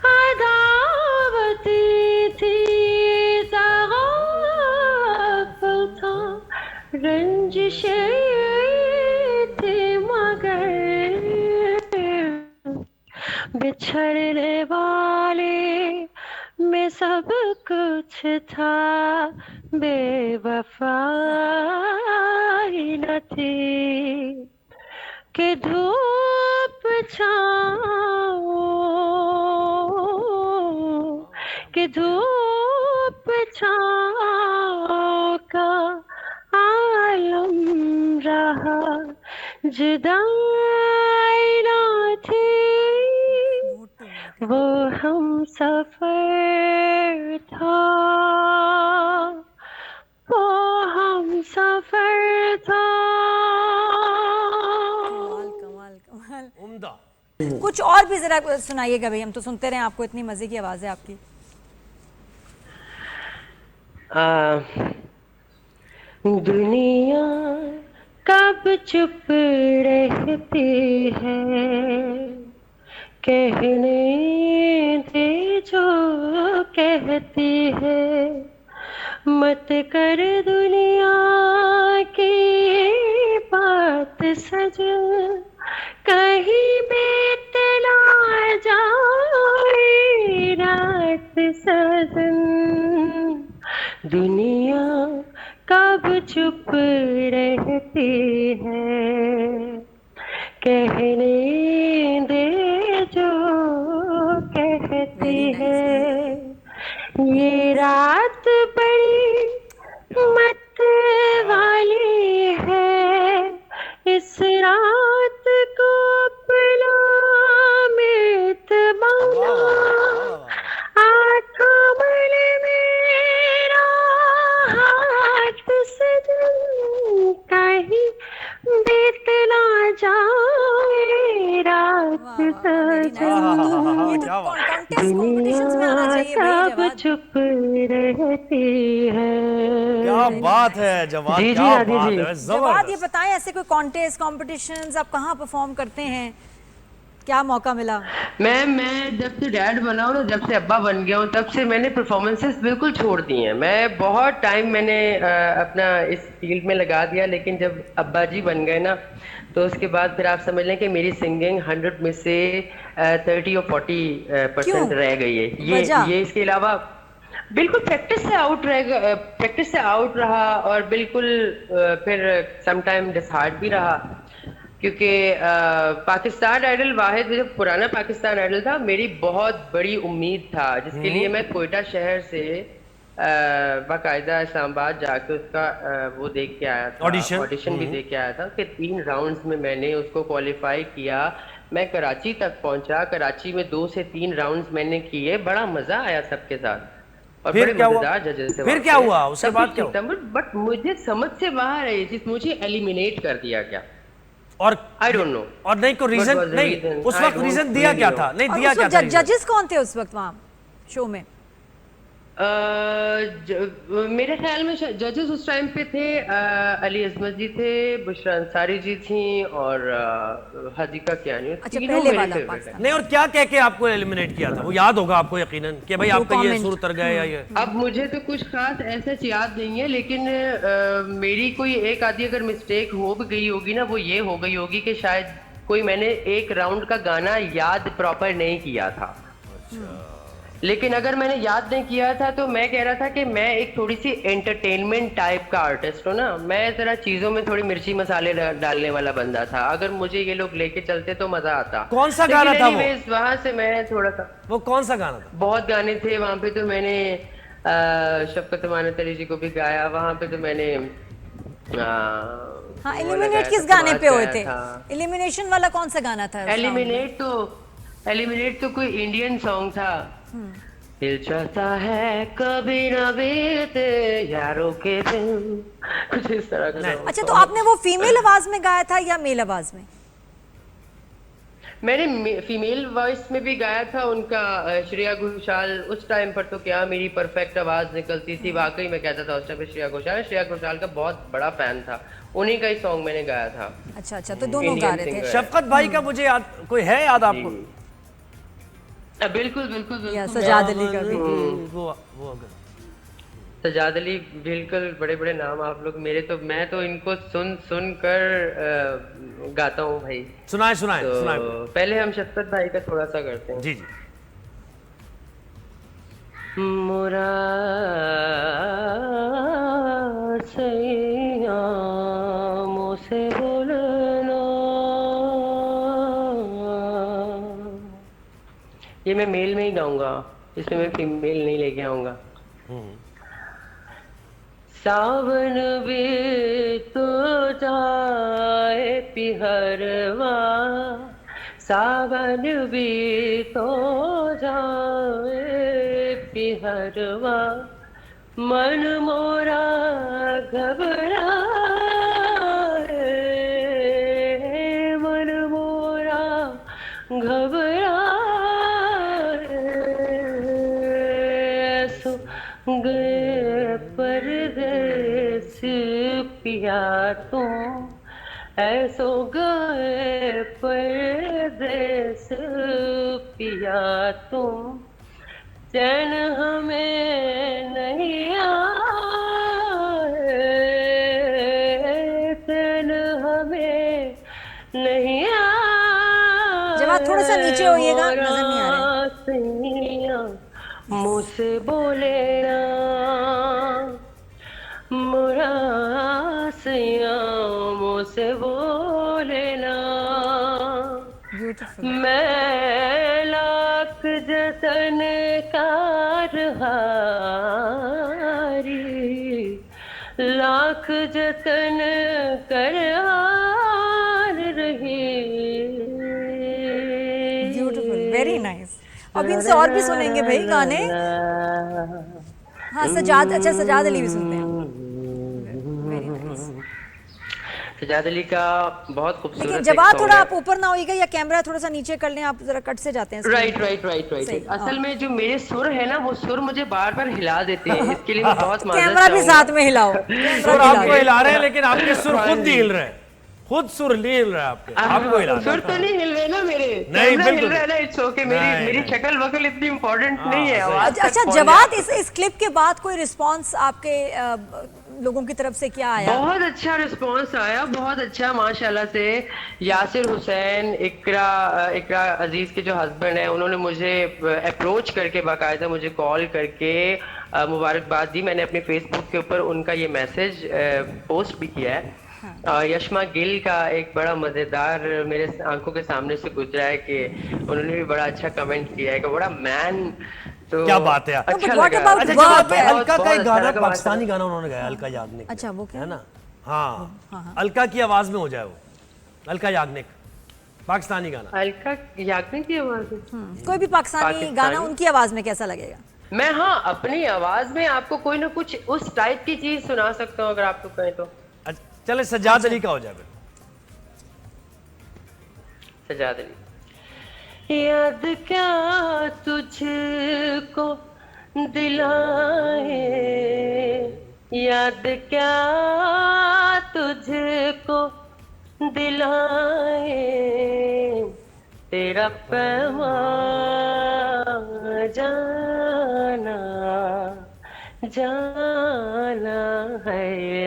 अदावती थी, तहाफ था, रंजिशे थी मगर बिछड़ने वाले में सब कुछ था, बेवफाई न थी कि धूप छाओ, कि धूप छाओ का आलम रहा, जुदाई न थी, वो हम सफर था, वो हम सफर था। कमाल कमाल। उम्दा। कुछ और भी जरा सुनाइएगा भाई, हम तो सुनते रहे, आपको इतनी मजे की आवाज है आपकी। दुनिया कब चुप रहती है, कहने दे जो कहती है, मत कर दुनिया की बात सजन, कहीं बीत ना जाए रात सजन। दुनिया कब कब चुप रहती है, कहने दे जो कहती है। ये रात बड़ी मत वाली है, इस रात को अपना मित बना, थामल मेरा हाथ सजन, कहीं बीत ना जाए रात सजन। ये तो कॉन्टेस्ट कॉम्पिटिशंस में आना चाहिए भाई कब जवाब। चुप रहती है। क्या बात है जवाब, जी, क्या आदि बात जी। है, जवाब ये जबरदस्त। बताएं, ऐसे कोई कॉन्टेस्ट कॉम्पिटिशंस आप कहाँ परफॉर्म करते हैं, क्या मौका मिला? मैं जब से डैड बना हूँ ना, जब से अब्बा बन गया हूँ, तब से मैंने परफॉर्मेंसेस बिल्कुल छोड़ दी हैं। मैं बहुत टाइम मैंने अपना इस फील्ड में लगा दिया, लेकिन जब अब्बा जी बन गए ना, तो उसके बाद फिर आप समझ लें कि मेरी सिंगिंग 100 में से 30 और 40% रह गई है। ये इसके अलावा बिल्कुल प्रैक्टिस से आउट रहा, और बिल्कुल फिर समटाइम डिसहार्ट भी रहा, क्योंकि पाकिस्तान आइडल वाहिद जो पुराना पाकिस्तान आइडल था, मेरी बहुत बड़ी उम्मीद था, जिसके लिए मैं कोयटा शहर से बाकायदा इस्लामाबाद जाके उसका वो देख के आया था, ऑडिशन भी देख के आया था, कि 3 राउंड्स में मैंने उसको क्वालिफाई किया। मैं कराची तक पहुंचा, कराची में 2 से 3 राउंड्स मैंने किए, बड़ा मजा आया सबके साथ, और फिर बड़े क्या हुआ? मजेदार जजेस थे। फिर क्या हुआ उसके बाद? क्या हुआ? बट मुझे समझ से बाहर है ये चीज, मुझे एलिमिनेट कर दिया गया। और आई डोंट नो, और नहीं को रीजन नहीं, उस वक्त रीजन दिया क्या था? नहीं दिया क्या था? जजेस कौन थे उस वक्त वहाँ शो में? मेरे ख्याल में जजेस उस टाइम पे थे अली अजमत जी थे, बुशरा अंसारी जी थी, और हदीका कियानी। अच्छा, पहले वाला पाकिस्तान। नहीं, और क्या कह के आपको एलिमिनेट किया था? वो याद होगा आपको यकीनन कि भाई आपका ये सुर उतर गया या ये। अब मुझे तो कुछ खास ऐसा याद नहीं है, लेकिन मेरी कोई एक आधी अगर मिस्टेक हो भी गई होगी ना, वो ये हो गई होगी कि शायद कोई मैंने एक राउंड का गाना याद प्रॉपर नहीं किया था। लेकिन अगर मैंने याद नहीं किया था, तो मैं कह रहा था कि मैं एक थोड़ी सी एंटरटेनमेंट टाइप का आर्टिस्ट हूँ ना, मैं जरा चीजों में थोड़ी मिर्ची मसाले डालने वाला बंदा था। अगर मुझे ये लोग लेके चलते तो मजा आता। कौन सा गाना था वो? वहां से मैं थोड़ा सा, वो कौन सा गाना था? बहुत गाने थे वहां पे, तो मैंने शफकत अमानत अली जी को भी गाया वहां पे, तो मैंने हाँ, एलिमिनेट किस गाने पे हुए थे? एलिमिनेशन वाला कौन सा गाना था? एलिमिनेट तो कोई इंडियन सॉन्ग था। दिल चाहता है कभी ना बीते यारों के दिन, कुछ इस तरह का। अच्छा, तो आपने वो फीमेल आवाज में गाया था या मेल आवाज में? मैंने फीमेल वॉइस में भी गाया था उनका, श्रेया घोषाल। उस टाइम पर तो क्या मेरी परफेक्ट आवाज निकलती थी, वाकई मैं कहता था उस टाइम पे श्रेया घोषाल का बहुत बड़ा फैन था, उन्हीं का ही सॉन्ग मैंने गाया था। अच्छा, तो दोनों गा रहे थे। शफकत भाई का मुझे याद कोई है याद आपको? बिल्कुल। या सजाद अली का भी। वो सजाद अली, बिल्कुल, बड़े बड़े नाम आप लोग मेरे, तो मैं तो इनको सुन कर गाता हूँ भाई। सुनाए तो पहले हम शफकत भाई का थोड़ा सा करते हैं। जी। मोरा सैया मुझसे बोलना, ये मैं मेल में ही गाऊंगा, इसमें मैं फीमेल नहीं लेके आऊंगा। सावन भी तो जाए पिहरवा, सावन भी तो जाए पिहरवा, मन मोरा घबराए, मन मोरा घबराए, गए परदेस पिया तुम, ऐसो गए परदेस पिया तुम, चैन हमें नहीं आए, चैन हमें नहीं आए। जब आप थोड़ा सा नीचे होइएगा, नजर नहीं आ रहा है। मुझसे बोले ना मोरा मैं लाख जतन कार हारी, लाख जतन कर हार रही। Beautiful, very nice. अब इनसे और भी सुनेंगे भाई गाने। हाँ सजाद, अच्छा सजाद अली भी सुनते हैं। Very nice. सजाद अली का बहुत खूबसूरत लेकिन एक जवाब song थोड़ा है। आप ऊपर ना होइएगा या कैमरा थोड़ा सा नीचे कर लें, आप जरा कट से जाते हैं। राइट। सही, असल में जो मेरे सुर है ना, वो सुर मुझे बार बार हिला देते हैं, इसके लिए मैं बहुत माजरत कैमरा भी चाहूंगा। साथ में हिलाओ। कैमरा सुर भी आपको हिलाओ। हिला रहे हैं, लेकिन आपके सुर खुद नहीं हिल रहे हैं। खुद सुर नहीं हिल रहा है आपके, आपको हिला रहे सुर तो नहीं हिल रहे ना मेरे, नहीं, कैमरा बिल्कुल हिल रहा है ना, इट्स ओके। मेरी नहीं, मेरी नहीं। शक्ल वकल इतनी इम्पोर्टेंट हाँ, नहीं है। सही। आवाज तक अच्छा पहुंच जवाब, जाए। इस क्लिप के बाद कोई रिस्पांस आपके लोगों की तरफ से क्या आया? बहुत अच्छा रिस्पांस आया, बहुत अच्छा माशाल्लाह से। यासिर हुसैन, इकरा अजीज के जो हस्बैंड है, उन्होंने मुझे अप्रोच करके बाकायदा मुझे कॉल करके मुबारकबाद दी। मैंने अपने फेसबुक के ऊपर उनका ये मैसेज पोस्ट भी किया है। यशमा गिल का एक बड़ा मजेदार मेरे आंखों के सामने से गुजरा है कि उन्होंने भी बड़ा अच्छा कमेंट किया है कि बड़ा मैन। तो क्या बात है। No, अच्छा but what लगा। about अच्छा work? जवाब बहुत- अलका का एक अच्छा गाना, लगा, पाकिस्तानी गाना उन्होंने गाया, अलका याग्निक ने। अच्छा, वो क्या है ना? हाँ, अलका की आवाज में हो जाए वो, अलका याग्निक, पाकिस्तानी गाना। अलका याग्निक की आवाज है। कोई भी पाकिस्तानी गाना उनकी आवाज में कैसा लगेगा? मैं अपनी आवाज में आपको कोई ना कुछ उस टाइप की चीज सुना सकता हूँ, अगर आपको कहें तो। अच्छा, चले सजाद अली का हो जाए फिर। सजाद अली। याद क्या तुझको दिलाए, याद क्या तुझको दिलाए, तेरा पैगाम जाना जाना है,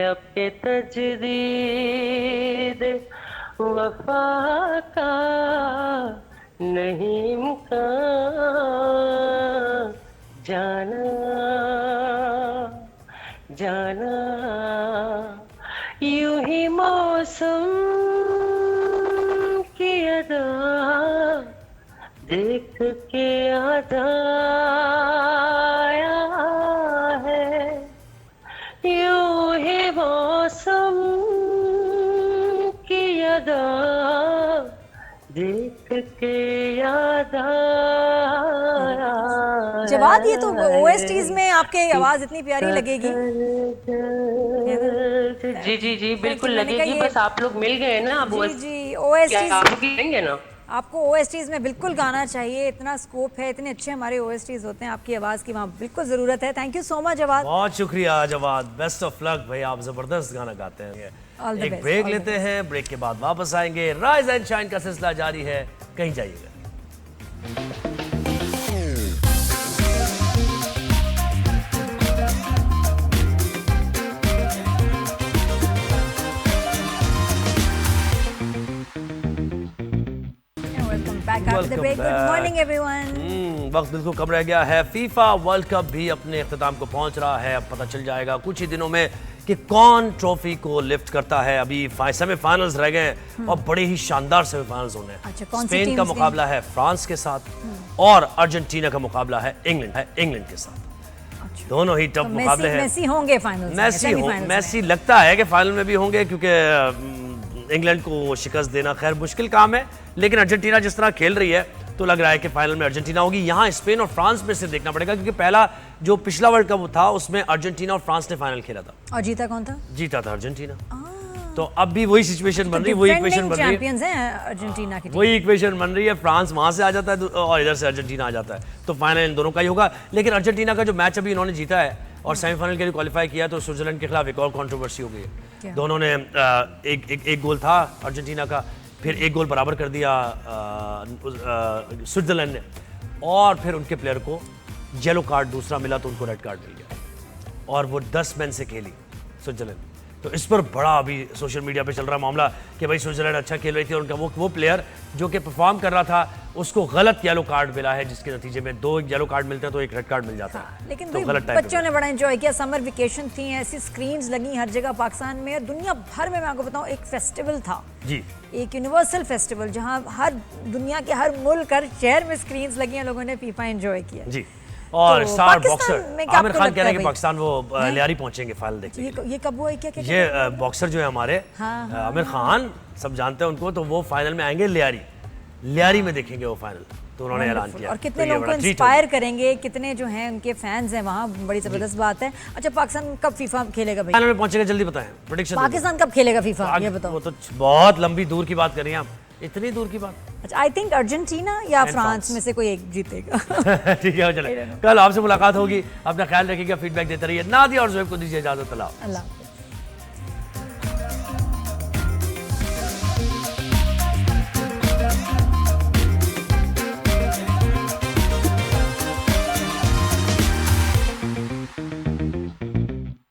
अब के तजदीद वफा का नहीं मुका जाना जाना। यूं ही मौसम की अदा देख के याद आया है, यूं ही मौसम की अदा देख के याद आया। जवाब, ये तो OSTs में आपके आवाज इतनी प्यारी लगेगी। जी जी जी बिल्कुल मैंने कहा लगेगी, ये- बस आप लोग मिल गए ना अब। जी जी, क्या OSTs आप लोग लेंगे ना? आपको OSTs में बिल्कुल गाना चाहिए, इतना स्कोप है, इतने अच्छे हमारे OSTs होते हैं, आपकी आवाज़ की वहाँ बिल्कुल ज़रूरत है। Thank you so much Jawad. बहुत शुक्रिया जवाद, बेस्ट ऑफ लक भाई, आप जबरदस्त गाना गाते हैं। All the एक best, ब्रेक all the लेते हैं, ब्रेक के बाद वापस आएंगे। राइज एंड शाइन का सिलसिला जारी है, कहीं जाइएगा। Back after the break. Good morning everyone. वक्त बिल्कुल कम रह गया है। फीफा वर्ल्ड कप भी अपने अख्ताम को पहुंच रहा है। अब पता चल जाएगा कुछ ही दिनों में कि कौन ट्रॉफी को लिफ्ट करता है। अभी सेमीफाइनल्स रह गए हैं और बड़े ही शानदार सेमीफाइनल्स होने हैं। अच्छा, कौन सी स्पेन का टीम्स मुकाबला है फ्रांस के साथ और अर्जेंटीना का मुकाबला है इंग्लैंड के साथ। दोनों ही टफ मुकाबले हैं। मेसी होंगे फाइनल्स में, सेमीफाइनल्स में। मेसी लगता है कि फाइनल में भी होंगे, क्योंकि इंग्लैंड को शिकस्त देना खैर मुश्किल काम है, लेकिन अर्जेंटीना जिस तरह खेल रही है तो लग रहा है कि फाइनल में अर्जेंटीना होगी। यहाँ स्पेन और फ्रांस में से देखना पड़ेगा, क्योंकि पहला जो पिछला वर्ल्ड कप था उसमें अर्जेंटीना और फ्रांस ने फाइनल खेला था। और जीता कौन था? जीता था अर्जेंटीना। तो अब भी वही सिचुएशन बन रही है, वही इक्वेशन बन रही है, चैंपियंस हैं अर्जेंटीना की टीम। वही इक्वेशन बन रही है। फ्रांस वहां से आ जाता है और इधर से अर्जेंटीना आ जाता है, तो फाइनल इन दोनों का ही होगा। लेकिन अर्जेंटीना का जो मैच अभी इन्होंने जीता है और सेमीफाइनल के लिए क्वालिफाई किया, तो स्विट्जरलैंड के खिलाफ एक और कंट्रोवर्सी हो गई है। दोनों ने एक गोल था अर्जेंटीना का, फिर एक गोल बराबर कर दिया स्विट्जरलैंड ने, और फिर उनके प्लेयर को येलो कार्ड दूसरा मिला तो उनको रेड कार्ड मिल गया, और वो 10 मैन से खेली स्विट्जरलैंड। तो इस पर बड़ा अभी सोशल मीडिया पे चल रहा मामला कि भाई स्विट्जरलैंड अच्छा खेल रही थी और उनका वो प्लेयर जो कि परफॉर्म कर रहा था उसको गलत येलो कार्ड मिला है, जिसके नतीजे में 2 येलो कार्ड मिलते हैं तो 1 रेड कार्ड मिल जाता है। लेकिन तो भाई गलत टाइम पे बच्चों ने बड़ा एंजॉय किया, समर वेकेशन थी, ऐसी स्क्रीन्स लगी हर जगह पाकिस्तान में और दुनिया भर में। मैं आपको बताऊं एक फेस्टिवल था जी, एक यूनिवर्सल फेस्टिवल जहां हर दुनिया के हर मुल्क हर शहर में स्क्रीन्स लगी हैं, लोगों ने फीफा एंजॉय किया जी। और तो स्टार पाकिस्तान बॉक्सर में क्या आमिर आपको खान लगता कह रहे है हैं कि भाई? पाकिस्तान वो लियारी पहुंचेंगे फाइनल देखने के लिए। ये कब हुआ है? क्या ये बॉक्सर जो है हमारे हाँ, आमिर खान, सब जानते हैं उनको, तो वो फाइनल में आएंगे लियारी में देखेंगे वो फाइनल, तो उन्होंने ऐलान किया। और तो कितने ये लोगों को बड़ा treat इंस्पायर करेंगे, कितने जो हैं उनके फैंस हैं वहाँ, बड़ी जबरदस्त बात है। अच्छा पाकिस्तान कब फीफा खेलेगा भाई? फाइनल में पहुंचेगा, जल्दी बताएं प्रेडिक्शन। पाकिस्तान कब खेलेगा फीफा ये बताओ। वो तो बहुत लंबी दूर की बात कर रही हैं आप, इतनी दूर की बात। अच्छा आई थिंक अर्जेंटीना या And फ्रांस France. में से कोई एक जीतेगा। ठीक है चले, कल आपसे मुलाकात होगी, अपना ख्याल रखिएगा, फीडबैक देते रहिए। नादिया और ज़ोएब को दीजिए इजाजत। अल्लाह